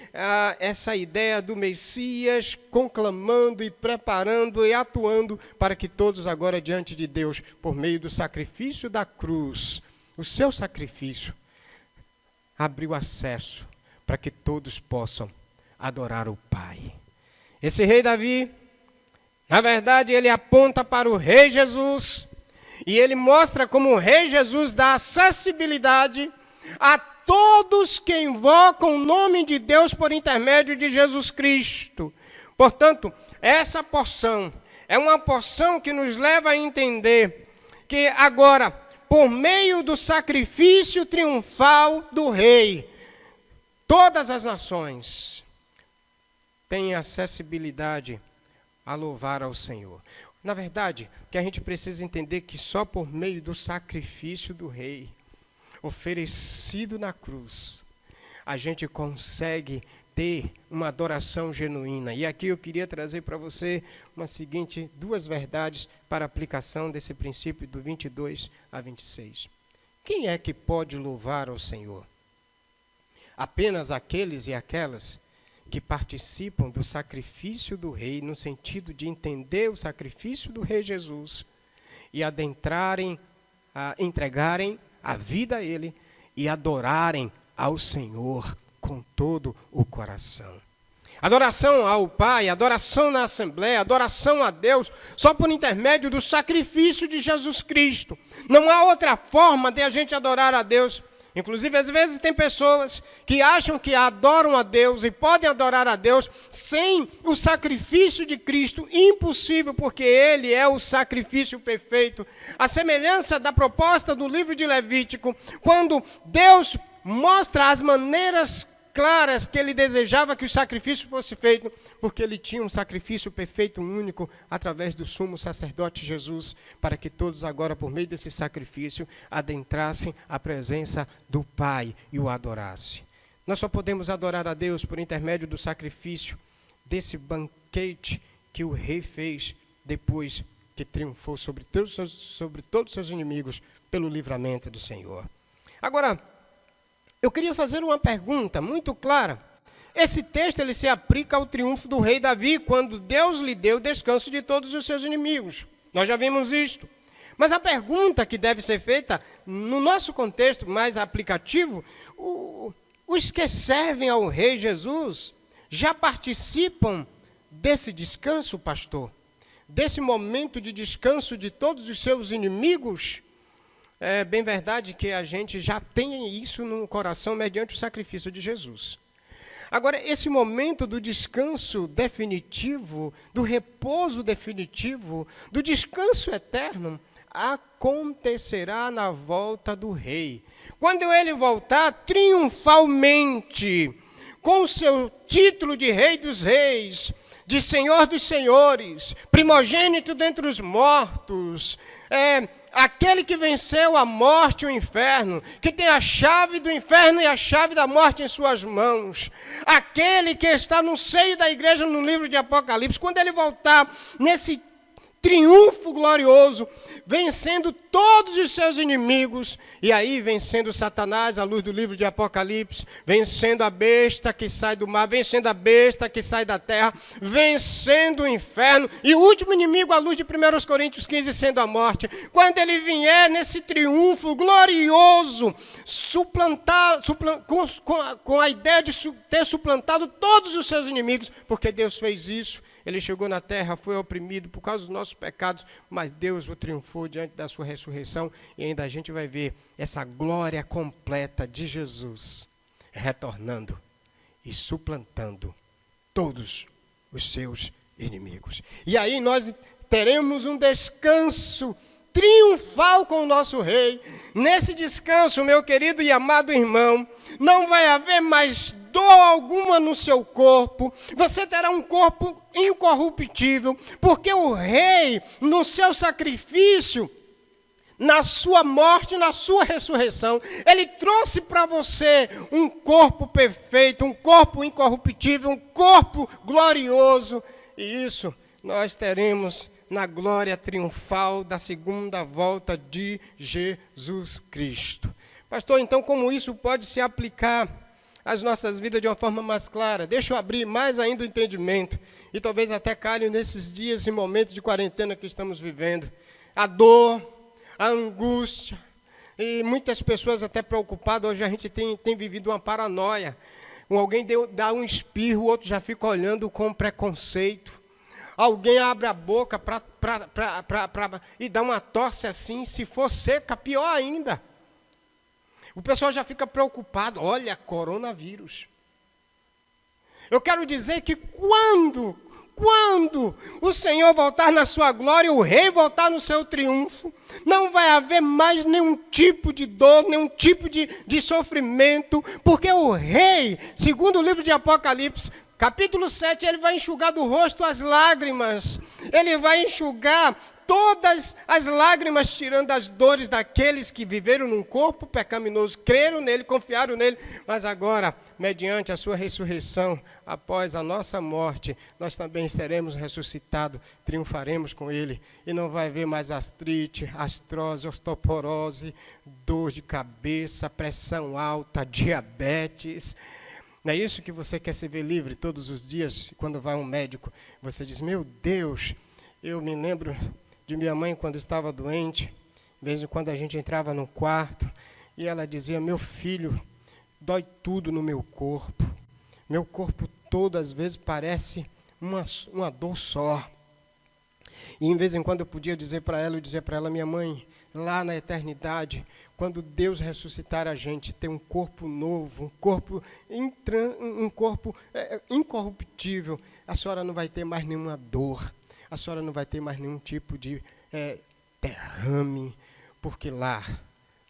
essa ideia do Messias conclamando e preparando e atuando para que todos agora diante de Deus, por meio do sacrifício da cruz, o seu sacrifício, abriu acesso para que todos possam adorar o Pai. Esse rei Davi, na verdade, ele aponta para o rei Jesus e ele mostra como o rei Jesus dá acessibilidade a todos que invocam o nome de Deus por intermédio de Jesus Cristo. Portanto, essa porção é uma porção que nos leva a entender que agora, por meio do sacrifício triunfal do rei, todas as nações têm acessibilidade a louvar ao Senhor. Na verdade, que a gente precisa entender que só por meio do sacrifício do rei, oferecido na cruz, a gente consegue ter uma adoração genuína. E aqui eu queria trazer para você duas verdades para a aplicação desse princípio do 22 a 26. Quem é que pode louvar ao Senhor? Apenas aqueles e aquelas que participam do sacrifício do rei, no sentido de entender o sacrifício do rei Jesus e entregarem a vida a ele e adorarem ao Senhor com todo o coração. Adoração ao Pai, adoração na Assembleia, adoração a Deus, só por intermédio do sacrifício de Jesus Cristo. Não há outra forma de a gente adorar a Deus. Inclusive, às vezes tem pessoas que acham que adoram a Deus e podem adorar a Deus sem o sacrifício de Cristo. Impossível, porque Ele é o sacrifício perfeito. A semelhança da proposta do livro de Levítico, quando Deus mostra as maneiras claras que Ele desejava que o sacrifício fosse feito, porque Ele tinha um sacrifício perfeito, único, através do sumo sacerdote Jesus, para que todos agora, por meio desse sacrifício, adentrassem a presença do Pai e o adorassem. Nós só podemos adorar a Deus por intermédio do sacrifício, desse banquete que o rei fez depois que triunfou sobre todos os seus inimigos pelo livramento do Senhor. Agora, eu queria fazer uma pergunta muito clara. Esse texto ele se aplica ao triunfo do rei Davi, quando Deus lhe deu descanso de todos os seus inimigos. Nós já vimos isto. Mas a pergunta que deve ser feita, no nosso contexto mais aplicativo, os que servem ao rei Jesus já participam desse descanso, pastor? Desse momento de descanso de todos os seus inimigos? É bem verdade que a gente já tem isso no coração mediante o sacrifício de Jesus. Agora, esse momento do descanso definitivo, do repouso definitivo, do descanso eterno, acontecerá na volta do rei. Quando ele voltar triunfalmente, com o seu título de Rei dos Reis, de Senhor dos Senhores, primogênito dentre os mortos, aquele que venceu a morte e o inferno, que tem a chave do inferno e a chave da morte em suas mãos, aquele que está no seio da igreja no livro de Apocalipse, quando ele voltar nesse triunfo glorioso, vencendo todos os seus inimigos, e aí vencendo Satanás, à luz do livro de Apocalipse, vencendo a besta que sai do mar, vencendo a besta que sai da terra, vencendo o inferno, e o último inimigo, à luz de 1 Coríntios 15, sendo a morte. Quando ele vier nesse triunfo glorioso, com a ideia de ter suplantado todos os seus inimigos, porque Deus fez isso. Ele chegou na terra, foi oprimido por causa dos nossos pecados, mas Deus o triunfou diante da sua ressurreição, e ainda a gente vai ver essa glória completa de Jesus retornando e suplantando todos os seus inimigos. E aí nós teremos um descanso triunfal com o nosso Rei. Nesse descanso, meu querido e amado irmão, não vai haver mais dor alguma no seu corpo. Você terá um corpo incorruptível, porque o Rei, no seu sacrifício, na sua morte, na sua ressurreição, Ele trouxe para você um corpo perfeito, um corpo incorruptível, um corpo glorioso. E isso nós teremos na glória triunfal da segunda volta de Jesus Cristo. Pastor, então como isso pode se aplicar às nossas vidas de uma forma mais clara? Deixa eu abrir mais ainda o entendimento, e talvez até calhe nesses dias e momentos de quarentena que estamos vivendo. A dor, a angústia, e muitas pessoas até preocupadas. Hoje a gente tem vivido uma paranoia. Alguém dá um espirro, o outro já fica olhando com preconceito. Alguém abre a boca e dá uma tosse assim, se for seca, pior ainda. O pessoal já fica preocupado. Olha, coronavírus. Eu quero dizer que quando o Senhor voltar na sua glória, o Rei voltar no seu triunfo, não vai haver mais nenhum tipo de dor, nenhum tipo de sofrimento, porque o Rei, segundo o livro de Apocalipse, capítulo 7, ele vai enxugar do rosto as lágrimas. Ele vai enxugar todas as lágrimas, tirando as dores daqueles que viveram num corpo pecaminoso, creram nele, confiaram nele, mas agora, mediante a sua ressurreição, após a nossa morte, nós também seremos ressuscitados, triunfaremos com ele, e não vai haver mais artrite, artrose, osteoporose, dor de cabeça, pressão alta, diabetes. Não é isso que você quer se ver livre todos os dias? Quando vai a um médico, você diz, meu Deus, eu me lembro de minha mãe quando estava doente. De vez em quando a gente entrava no quarto e ela dizia, meu filho, dói tudo no meu corpo. Meu corpo todo, às vezes, parece uma dor só. E, em vez em quando, eu podia dizer para ela, minha mãe, lá na eternidade, quando Deus ressuscitar a gente, ter um corpo novo, um corpo incorruptível, a senhora não vai ter mais nenhuma dor, a senhora não vai ter mais nenhum tipo de derrame, porque lá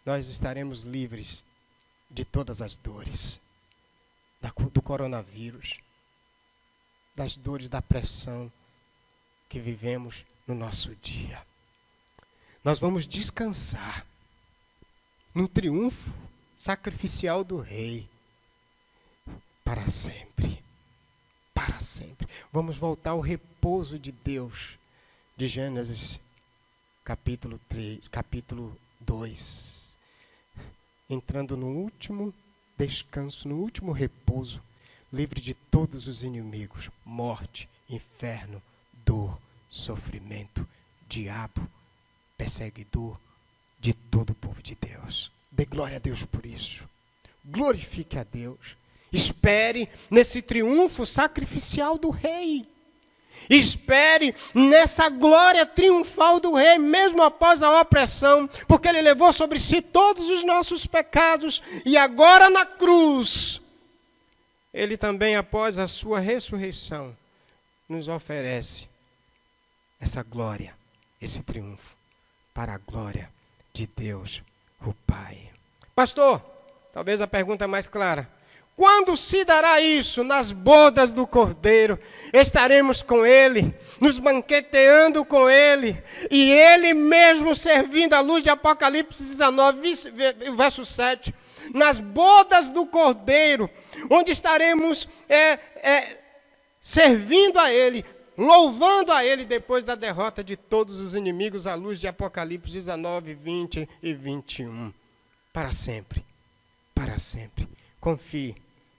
nós estaremos livres de todas as dores, do coronavírus, das dores da pressão que vivemos no nosso dia. Nós vamos descansar no triunfo sacrificial do Rei para sempre. Para sempre. Vamos voltar ao repouso de Deus, de Gênesis capítulo 2. Entrando no último descanso, no último repouso, livre de todos os inimigos, morte, inferno, dor, sofrimento, diabo, perseguidor de todo o povo de Deus. Dê glória a Deus por isso. Glorifique a Deus. Espere nesse triunfo sacrificial do Rei. Espere nessa glória triunfal do Rei, mesmo após a opressão, porque Ele levou sobre si todos os nossos pecados, e agora na cruz, Ele também, após a sua ressurreição, nos oferece essa glória, esse triunfo, para a glória de Deus, o Pai. Pastor, talvez a pergunta mais clara. Quando se dará isso? Nas bodas do Cordeiro. Estaremos com Ele, nos banqueteando com Ele, e Ele mesmo servindo à luz de Apocalipse 19, verso 7. Nas bodas do Cordeiro, onde estaremos servindo a Ele, louvando a Ele depois da derrota de todos os inimigos, à luz de Apocalipse 19, 20 e 21. Para sempre. Para sempre. Confie.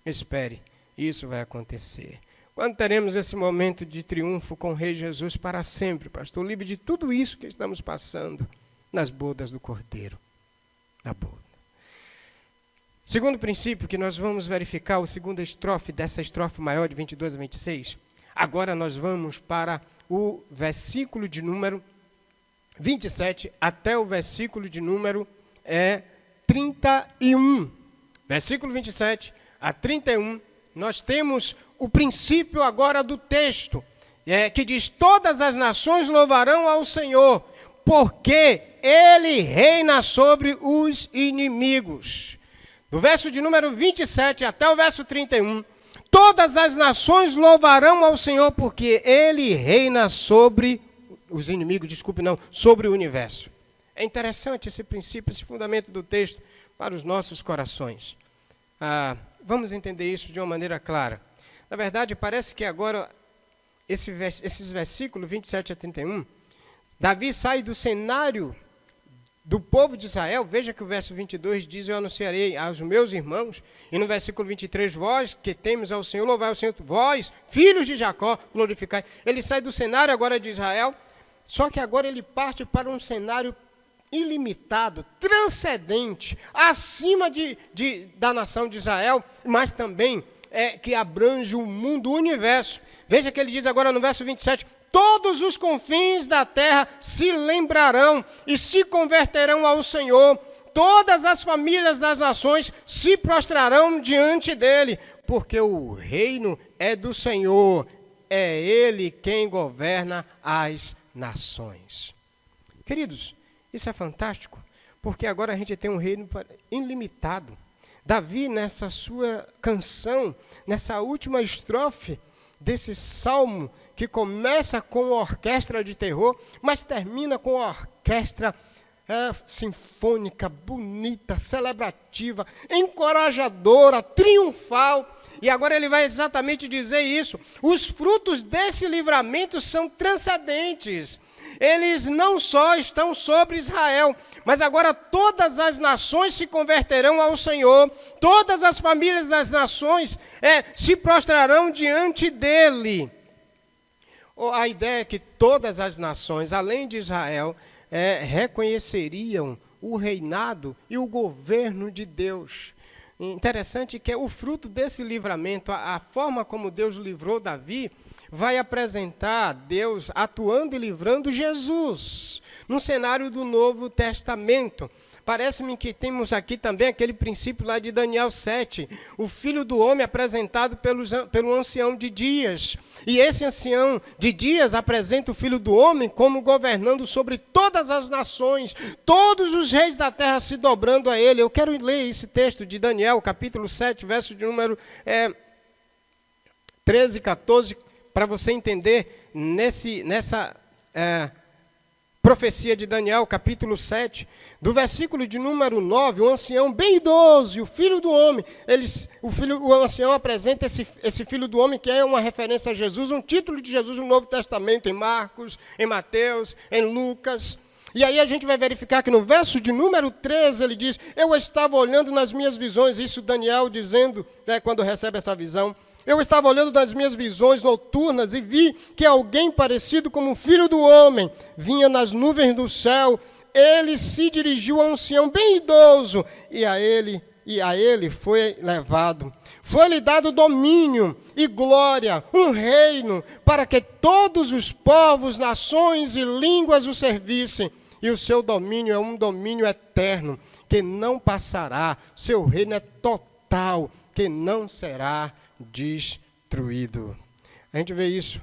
Espere, isso vai acontecer. Quando teremos esse momento de triunfo com o Rei Jesus para sempre, pastor, livre de tudo isso que estamos passando nas bodas do Cordeiro. Na boda. Segundo princípio que nós vamos verificar, a segunda estrofe dessa estrofe maior de 22 a 26, agora nós vamos para o versículo de número 27 até o versículo de número 31. Versículo 27 a 31, nós temos o princípio agora do texto. que diz: todas as nações louvarão ao Senhor, porque Ele reina sobre os inimigos. Do verso de número 27 até o verso 31, todas as nações louvarão ao Senhor, porque Ele reina sobre os inimigos, sobre o universo. É interessante esse princípio, esse fundamento do texto para os nossos corações. Vamos entender isso de uma maneira clara. Na verdade, parece que agora, esses versículos 27 a 31, Davi sai do cenário do povo de Israel. Veja que o verso 22 diz: eu anunciarei aos meus irmãos. E no versículo 23, vós que temes ao Senhor, louvai ao Senhor, vós, filhos de Jacó, glorificai. Ele sai do cenário agora de Israel, só que agora ele parte para um cenário ilimitado, transcendente, acima da nação de Israel, mas também que abrange o mundo, o universo. Veja que ele diz agora no verso 27, todos os confins da terra se lembrarão e se converterão ao Senhor, todas as famílias das nações se prostrarão diante dele, porque o reino é do Senhor, é Ele quem governa as nações. Queridos, isso é fantástico, porque agora a gente tem um reino ilimitado. Davi, nessa sua canção, nessa última estrofe desse salmo, que começa com uma orquestra de terror, mas termina com uma orquestra sinfônica, bonita, celebrativa, encorajadora, triunfal. E agora ele vai exatamente dizer isso. Os frutos desse livramento são transcendentes. Eles não só estão sobre Israel, mas agora todas as nações se converterão ao Senhor, todas as famílias das nações se prostrarão diante dele. A ideia é que todas as nações, além de Israel, reconheceriam o reinado e o governo de Deus. Interessante que o fruto desse livramento, a forma como Deus livrou Davi, vai apresentar Deus atuando e livrando Jesus, no cenário do Novo Testamento. Parece-me que temos aqui também aquele princípio lá de Daniel 7, o Filho do Homem apresentado pelo ancião de dias. E esse ancião de dias apresenta o Filho do Homem como governando sobre todas as nações, todos os reis da terra se dobrando a ele. Eu quero ler esse texto de Daniel, capítulo 7, verso de número 13 e 14, para você entender nessa profecia de Daniel, capítulo 7, do versículo de número 9, o ancião bem idoso e o filho do homem, o ancião apresenta esse filho do homem, que é uma referência a Jesus, um título de Jesus no Novo Testamento, em Marcos, em Mateus, em Lucas. E aí a gente vai verificar que no verso de número 13 ele diz: eu estava olhando nas minhas visões, isso Daniel dizendo, quando recebe essa visão, eu estava olhando nas minhas visões noturnas e vi que alguém parecido como o Filho do Homem vinha nas nuvens do céu. Ele se dirigiu a um ancião bem idoso e a ele foi levado. Foi-lhe dado domínio e glória, um reino, para que todos os povos, nações e línguas o servissem. E o seu domínio é um domínio eterno, que não passará. Seu reino é total, que não será destruído. A gente vê isso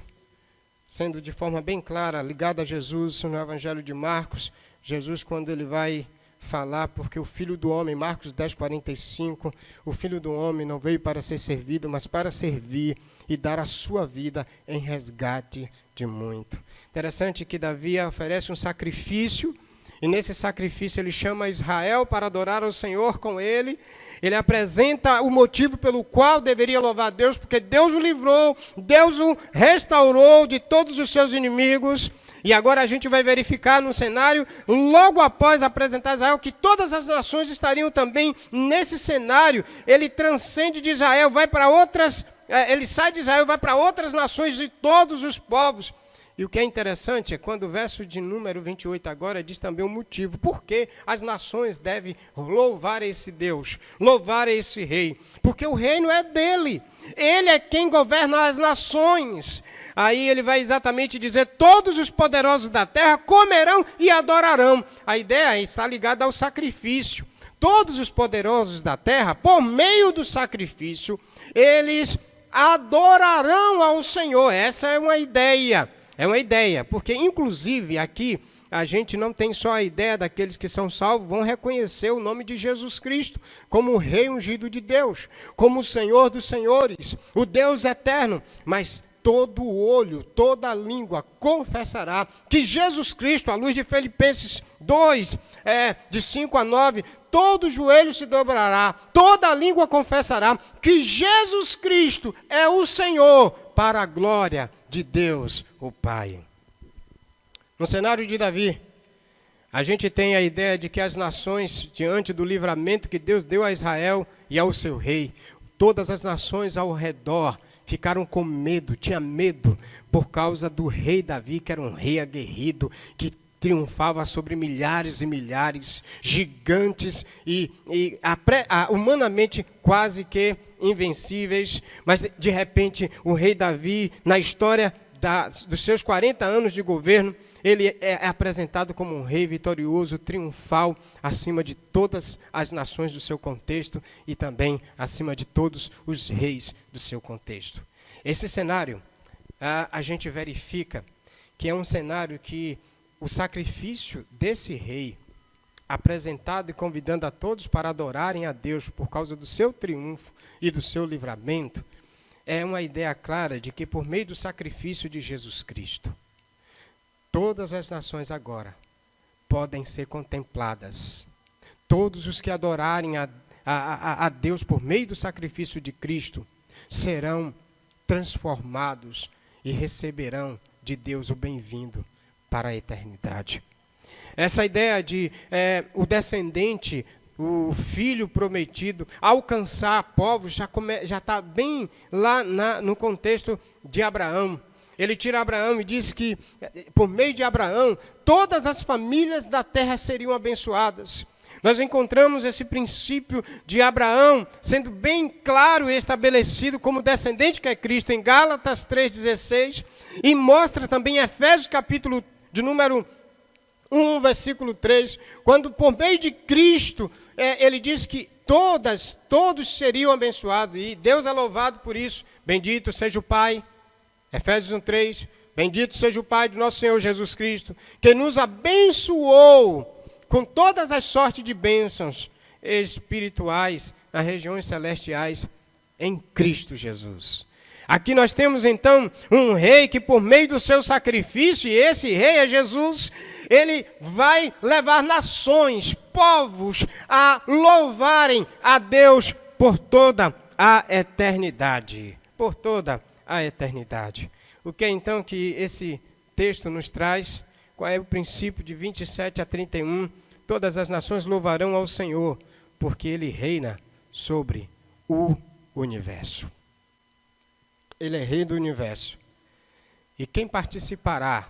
sendo de forma bem clara, ligado a Jesus no Evangelho de Marcos. Jesus, quando ele vai falar, porque o Filho do Homem, Marcos 10, 45, o Filho do Homem não veio para ser servido, mas para servir e dar a sua vida em resgate de muito. Interessante que Davi oferece um sacrifício, e nesse sacrifício ele chama Israel para adorar ao Senhor com ele. Ele apresenta o motivo pelo qual deveria louvar a Deus, porque Deus o livrou, Deus o restaurou de todos os seus inimigos. E agora a gente vai verificar no cenário, logo após apresentar Israel, que todas as nações estariam também nesse cenário. Ele transcende de Israel, ele sai de Israel, vai para outras nações de todos os povos. E o que é interessante é quando o verso de número 28 agora diz também o motivo. Por que as nações devem louvar esse Deus, louvar esse rei? Porque o reino é dele. Ele é quem governa as nações. Aí ele vai exatamente dizer: todos os poderosos da terra comerão e adorarão. A ideia está ligada ao sacrifício. Todos os poderosos da terra, por meio do sacrifício, eles adorarão ao Senhor. Essa é uma ideia, porque inclusive aqui a gente não tem só a ideia daqueles que são salvos, vão reconhecer o nome de Jesus Cristo como o Rei ungido de Deus, como o Senhor dos senhores, o Deus eterno, mas todo olho, toda língua confessará que Jesus Cristo, à luz de Filipenses 2, de 5 a 9, todo joelho se dobrará, toda língua confessará que Jesus Cristo é o Senhor, para a glória de Deus, o Pai. No cenário de Davi, a gente tem a ideia de que as nações, diante do livramento que Deus deu a Israel e ao seu rei, todas as nações ao redor ficaram com medo, tinha medo, por causa do rei Davi, que era um rei aguerrido, que triunfava sobre milhares e milhares, gigantes e humanamente quase que invencíveis. Mas, de repente, o rei Davi, na história dos seus 40 anos de governo, ele é apresentado como um rei vitorioso, triunfal, acima de todas as nações do seu contexto e também acima de todos os reis do seu contexto. Esse cenário, a gente verifica que é um cenário que o sacrifício desse rei, apresentado e convidando a todos para adorarem a Deus por causa do seu triunfo e do seu livramento, é uma ideia clara de que por meio do sacrifício de Jesus Cristo, todas as nações agora podem ser contempladas. Todos os que adorarem a Deus por meio do sacrifício de Cristo serão transformados e receberão de Deus o bem-vindo para a eternidade. Essa ideia de o descendente, o filho prometido, alcançar povos, já está bem lá no contexto de Abraão. Ele tira Abraão e diz que, por meio de Abraão, todas as famílias da terra seriam abençoadas. Nós encontramos esse princípio de Abraão sendo bem claro e estabelecido como descendente que é Cristo em Gálatas 3,16, e mostra também em Efésios capítulo de número 1, versículo 3, quando por meio de Cristo, ele diz que todos seriam abençoados, e Deus é louvado por isso. Bendito seja o Pai, Efésios 1:3, bendito seja o Pai do nosso Senhor Jesus Cristo, que nos abençoou com todas as sortes de bênçãos espirituais nas regiões celestiais em Cristo Jesus. Aqui nós temos então um rei que por meio do seu sacrifício, e esse rei é Jesus, ele vai levar nações, povos a louvarem a Deus por toda a eternidade. Por toda a eternidade. O que é então que esse texto nos traz? Qual é o princípio de 27 a 31? Todas as nações louvarão ao Senhor, porque Ele reina sobre o universo. Ele é rei do universo. E quem participará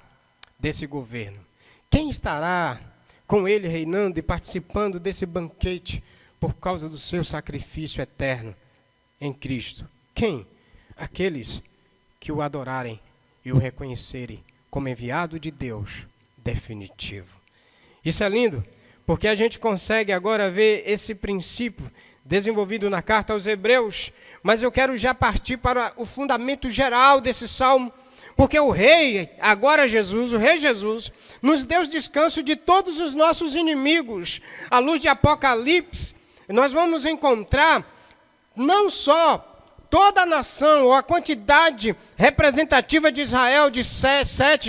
desse governo? Quem estará com Ele reinando e participando desse banquete por causa do seu sacrifício eterno em Cristo? Quem? Aqueles que o adorarem e o reconhecerem como enviado de Deus definitivo. Isso é lindo, porque a gente consegue agora ver esse princípio desenvolvido na carta aos Hebreus, mas eu quero já partir para o fundamento geral desse salmo, porque o rei, agora Jesus, o rei Jesus, nos deu descanso de todos os nossos inimigos. À luz de Apocalipse, nós vamos encontrar não só toda a nação, ou a quantidade representativa de Israel, de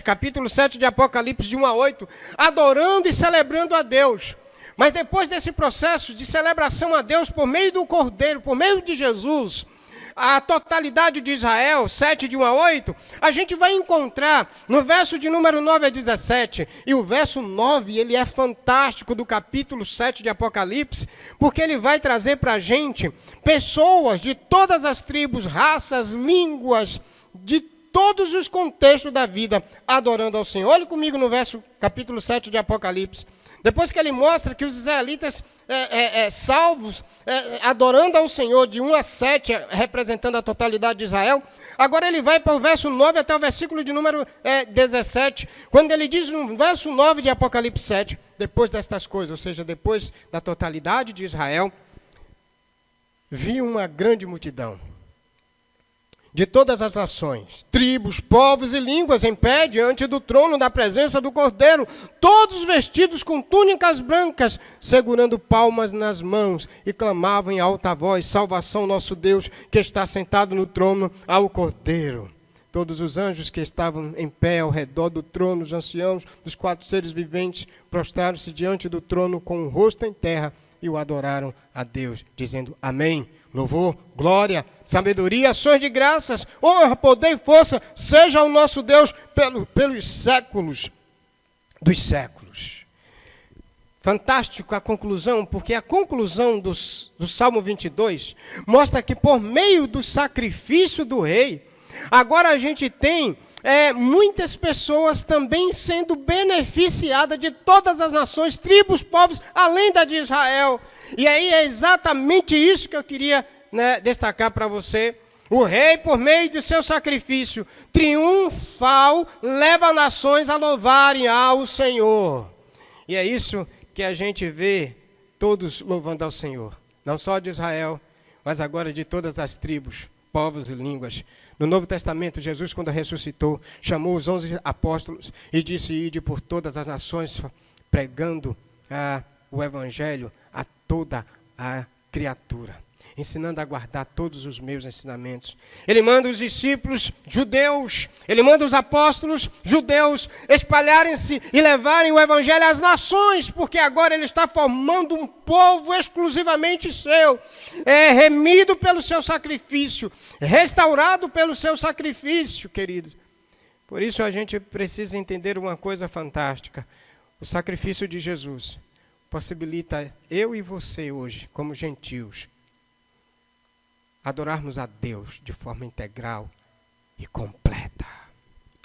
capítulo 7 de Apocalipse, de 1 a 8, adorando e celebrando a Deus. Mas depois desse processo de celebração a Deus por meio do Cordeiro, por meio de Jesus, a totalidade de Israel, 7 de 1 a 8, a gente vai encontrar no verso de número 9 a 17, e o verso 9, ele é fantástico, do capítulo 7 de Apocalipse, porque ele vai trazer para a gente pessoas de todas as tribos, raças, línguas, de todos os contextos da vida, adorando ao Senhor. Olhe comigo no verso, capítulo 7 de Apocalipse. Depois que ele mostra que os israelitas salvos, adorando ao Senhor de 1 a 7, representando a totalidade de Israel, agora ele vai para o verso 9 até o versículo de número 17, quando ele diz no verso 9 de Apocalipse 7, depois destas coisas, ou seja, depois da totalidade de Israel, vi uma grande multidão, de todas as nações, tribos, povos e línguas em pé diante do trono da presença do Cordeiro, todos vestidos com túnicas brancas, segurando palmas nas mãos, e clamavam em alta voz: salvação nosso Deus, que está sentado no trono, ao Cordeiro. Todos os anjos que estavam em pé ao redor do trono, os anciãos dos 4 seres viventes, prostraram-se diante do trono com o rosto em terra e o adoraram a Deus, dizendo: amém. Louvor, glória, sabedoria, ações de graças, honra, poder e força, seja o nosso Deus pelos séculos dos séculos. Fantástico a conclusão, porque a conclusão do Salmo 22 mostra que por meio do sacrifício do rei, agora a gente tem muitas pessoas também sendo beneficiadas de todas as nações, tribos, povos, além da de Israel. E aí é exatamente isso que eu queria destacar para você. O rei, por meio de seu sacrifício triunfal, leva nações a louvarem ao Senhor. E é isso que a gente vê todos louvando ao Senhor. Não só de Israel, mas agora de todas as tribos, povos e línguas. No Novo Testamento, Jesus, quando ressuscitou, chamou os 11 apóstolos e disse: ide por todas as nações, pregando o Evangelho a toda a criatura, ensinando a guardar todos os meus ensinamentos. Ele manda os discípulos judeus, ele manda os apóstolos judeus espalharem-se e levarem o Evangelho às nações, porque agora ele está formando um povo exclusivamente seu, remido pelo seu sacrifício, restaurado pelo seu sacrifício, queridos. Por isso a gente precisa entender uma coisa fantástica: o sacrifício de Jesus possibilita eu e você hoje, como gentios, adorarmos a Deus de forma integral e completa.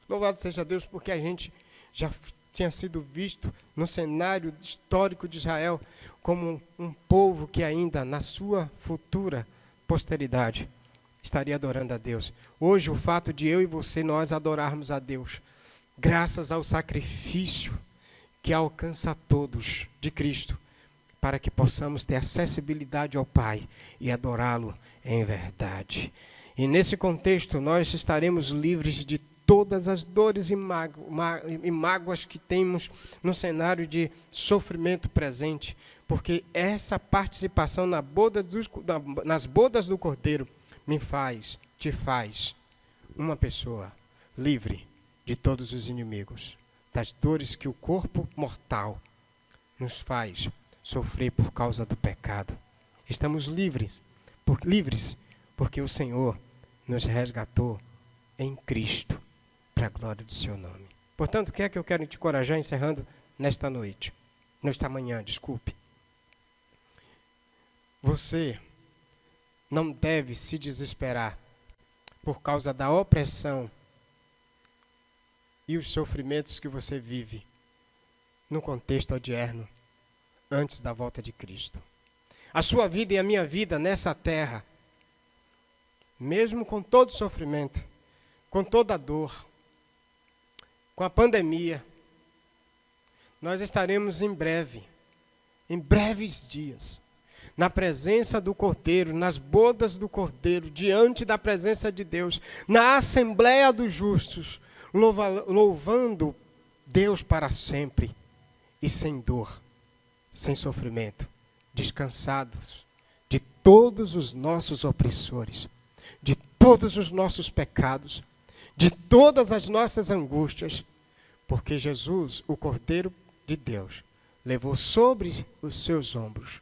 Louvado seja Deus, porque a gente já tinha sido visto no cenário histórico de Israel como um povo que ainda na sua futura posteridade estaria adorando a Deus. Hoje o fato de eu e você nós adorarmos a Deus, graças ao sacrifício que alcança a todos de Cristo, para que possamos ter acessibilidade ao Pai e adorá-lo em verdade. E nesse contexto nós estaremos livres de todas as dores e mágoas que temos no cenário de sofrimento presente, porque essa participação nas bodas do Cordeiro te faz uma pessoa livre de todos os inimigos, das dores que o corpo mortal nos faz sofrer por causa do pecado. Estamos livres porque o Senhor nos resgatou em Cristo, para a glória do seu nome. Portanto, o que é que eu quero te encorajar, encerrando nesta manhã, desculpe. Você não deve se desesperar por causa da opressão e os sofrimentos que você vive no contexto odierno antes da volta de Cristo. A sua vida e a minha vida nessa terra, mesmo com todo o sofrimento, com toda a dor, com a pandemia, nós estaremos em breves dias, na presença do Cordeiro, nas bodas do Cordeiro, diante da presença de Deus, na Assembleia dos Justos, louvando Deus para sempre e sem dor, sem sofrimento, descansados de todos os nossos opressores, de todos os nossos pecados, de todas as nossas angústias, porque Jesus, o Cordeiro de Deus, levou sobre os seus ombros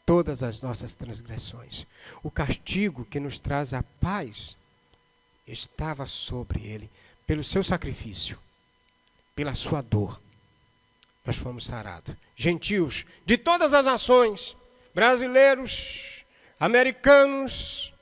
todas as nossas transgressões. O castigo que nos traz a paz estava sobre ele, pelo seu sacrifício, pela sua dor. Nós fomos sarados. Gentios de todas as nações, brasileiros, americanos,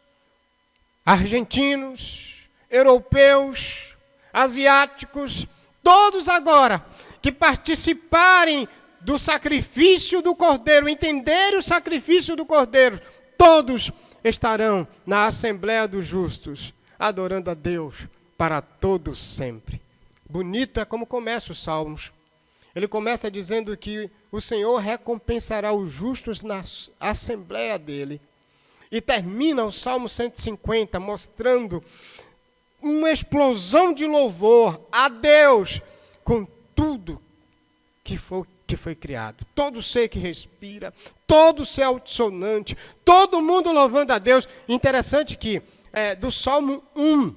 argentinos, europeus, asiáticos, todos agora que participarem do sacrifício do Cordeiro, entenderem o sacrifício do Cordeiro, todos estarão na Assembleia dos Justos, adorando a Deus para todos sempre. Bonito é como começa os Salmos. Ele começa dizendo que o Senhor recompensará os justos na Assembleia dele. E termina o Salmo 150 mostrando uma explosão de louvor a Deus com tudo que foi criado. Todo ser que respira, todo ser altissonante, todo mundo louvando a Deus. Interessante que do Salmo 1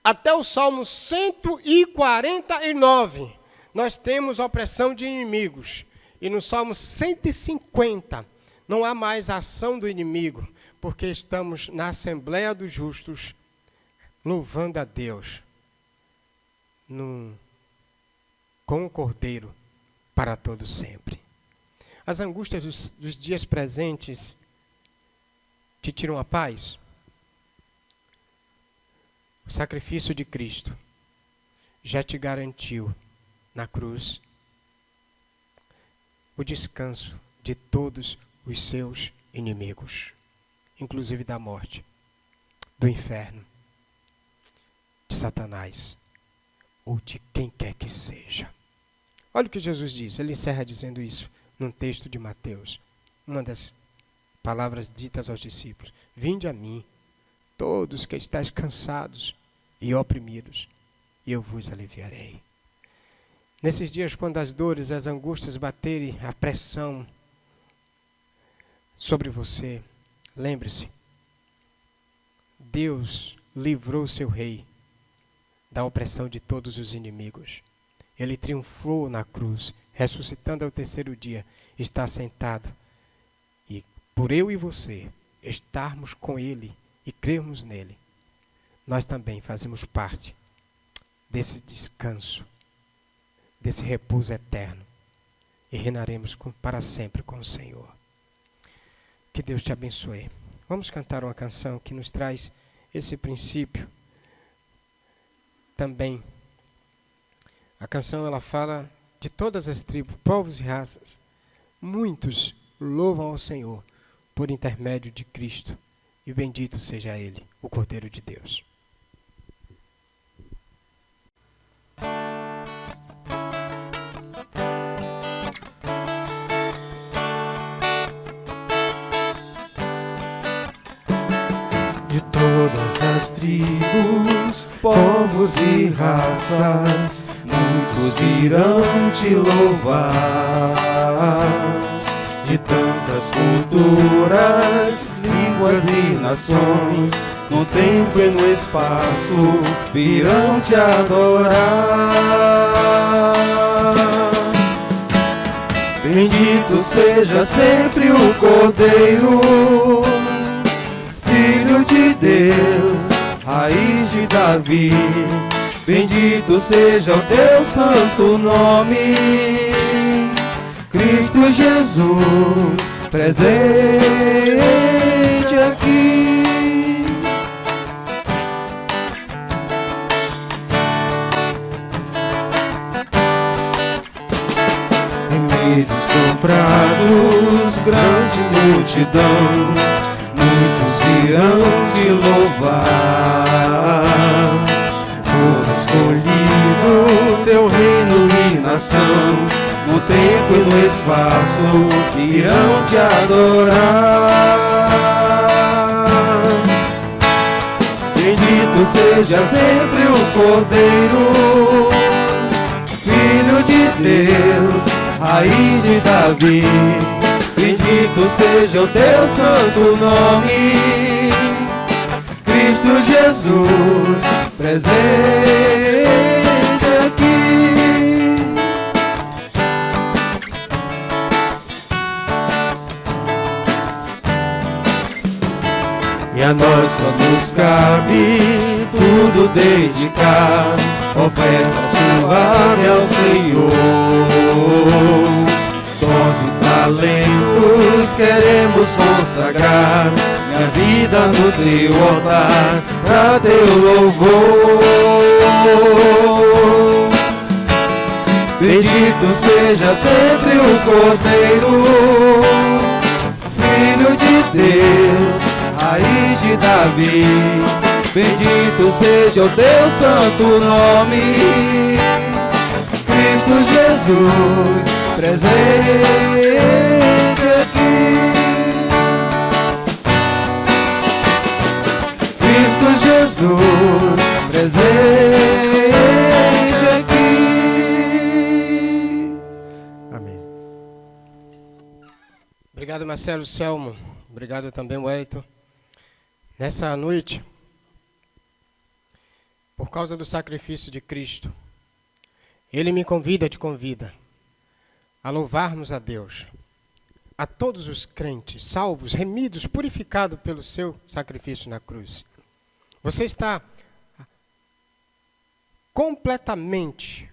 até o Salmo 149, nós temos a opressão de inimigos. E no Salmo 150, não há mais a ação do inimigo, porque estamos na Assembleia dos Justos, louvando a Deus, com o Cordeiro, para todo sempre. As angústias dos dias presentes te tiram a paz? O sacrifício de Cristo já te garantiu na cruz o descanso de todos os seus inimigos, inclusive da morte, do inferno, de Satanás ou de quem quer que seja. Olha o que Jesus diz, ele encerra dizendo isso num texto de Mateus, uma das palavras ditas aos discípulos: vinde a mim, todos que estáis cansados e oprimidos, e eu vos aliviarei. Nesses dias, quando as dores, as angústias baterem, a pressão sobre você, lembre-se, Deus livrou seu rei da opressão de todos os inimigos. Ele triunfou na cruz, ressuscitando ao terceiro dia, está sentado. E por eu e você estarmos com Ele e crermos nele, nós também fazemos parte desse descanso, desse repouso eterno, e reinaremos para sempre com o Senhor. Que Deus te abençoe. Vamos cantar uma canção que nos traz esse princípio também. A canção, ela fala de todas as tribos, povos e raças. Muitos louvam ao Senhor por intermédio de Cristo, e bendito seja Ele, o Cordeiro de Deus. De todas as tribos, povos e raças, muitos virão te louvar. De tantas culturas, línguas e nações, no tempo e no espaço, virão te adorar. Bendito seja sempre o Cordeiro, Filho de Deus, raiz de Davi. Bendito seja o teu santo nome, Cristo Jesus, presente aqui. Remédios comprados, grande multidão, muitos virão te louvar. Por escolhido teu reino e nação, no tempo e no espaço, irão te adorar. Bendito seja sempre o Cordeiro, Filho de Deus, raiz de Davi. Bendito seja o teu santo nome, Cristo Jesus, presente aqui. E a nós só nos cabe tudo dedicar, oferta suave ao Senhor. Dons e talentos queremos consagrar, minha vida no teu altar, pra teu louvor. Bendito seja sempre o Cordeiro, Filho de Deus, raiz de Davi. Bendito seja o teu santo nome, Cristo Jesus, presente aqui. Jesus, presente aqui. Amém. Obrigado, Marcelo, Selmo. Obrigado também, Wellington. Nessa noite, por causa do sacrifício de Cristo, Ele me convida, te convida a louvarmos a Deus, a todos os crentes, salvos, remidos, purificados pelo seu sacrifício na cruz. Você está completamente,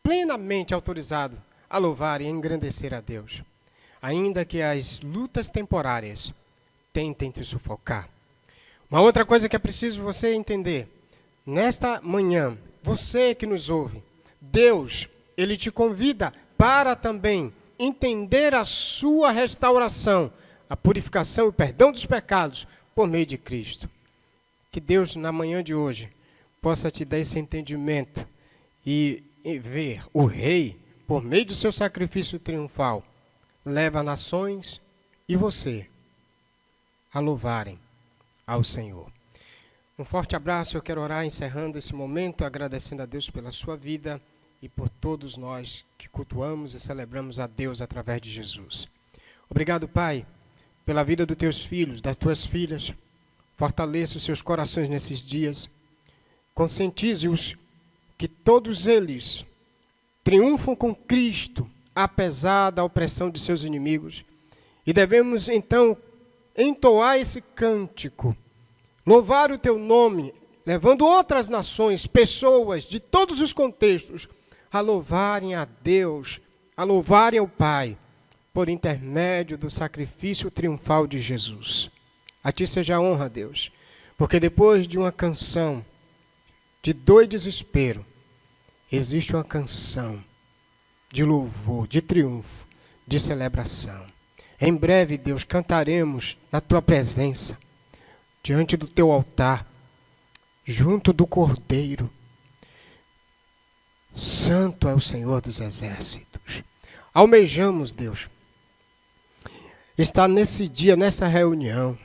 plenamente autorizado a louvar e engrandecer a Deus, ainda que as lutas temporárias tentem te sufocar. Uma outra coisa que é preciso você entender, nesta manhã, você que nos ouve, Deus, Ele te convida para também entender a sua restauração, a purificação e o perdão dos pecados por meio de Cristo. Que Deus, na manhã de hoje, possa te dar esse entendimento e ver o Rei, por meio do seu sacrifício triunfal, leva nações e você a louvarem ao Senhor. Um forte abraço, eu quero orar encerrando esse momento, agradecendo a Deus pela sua vida e por todos nós que cultuamos e celebramos a Deus através de Jesus. Obrigado, Pai, pela vida dos teus filhos, das tuas filhas. Fortaleça os seus corações nesses dias. Conscientize-os que todos eles triunfam com Cristo, apesar da opressão de seus inimigos. E devemos, então, entoar esse cântico, louvar o teu nome, levando outras nações, pessoas de todos os contextos, a louvarem a Deus, a louvarem ao Pai, por intermédio do sacrifício triunfal de Jesus. A ti seja a honra, Deus, porque depois de uma canção de dor e desespero, existe uma canção de louvor, de triunfo, de celebração. Em breve, Deus, cantaremos na tua presença, diante do teu altar, junto do Cordeiro. Santo é o Senhor dos Exércitos. Almejamos, Deus, estar nesse dia, nessa reunião.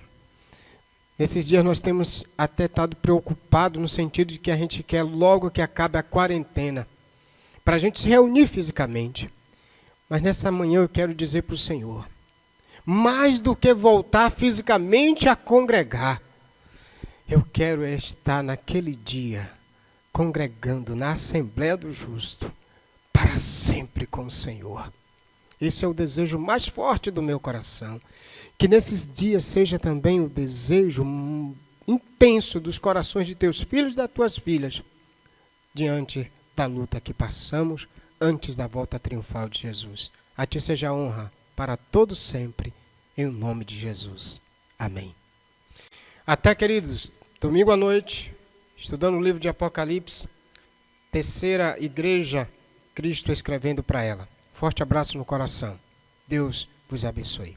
Nesses dias nós temos até estado preocupados no sentido de que a gente quer logo que acabe a quarentena, para a gente se reunir fisicamente. Mas nessa manhã eu quero dizer para o Senhor, mais do que voltar fisicamente a congregar, eu quero estar naquele dia congregando na Assembleia do Justo para sempre com o Senhor. Esse é o desejo mais forte do meu coração. Que nesses dias seja também o desejo intenso dos corações de teus filhos e das tuas filhas, diante da luta que passamos antes da volta triunfal de Jesus. A ti seja a honra para todos sempre, em nome de Jesus. Amém. Até, queridos, domingo à noite, estudando o livro de Apocalipse, terceira igreja, Cristo escrevendo para ela. Forte abraço no coração. Deus vos abençoe.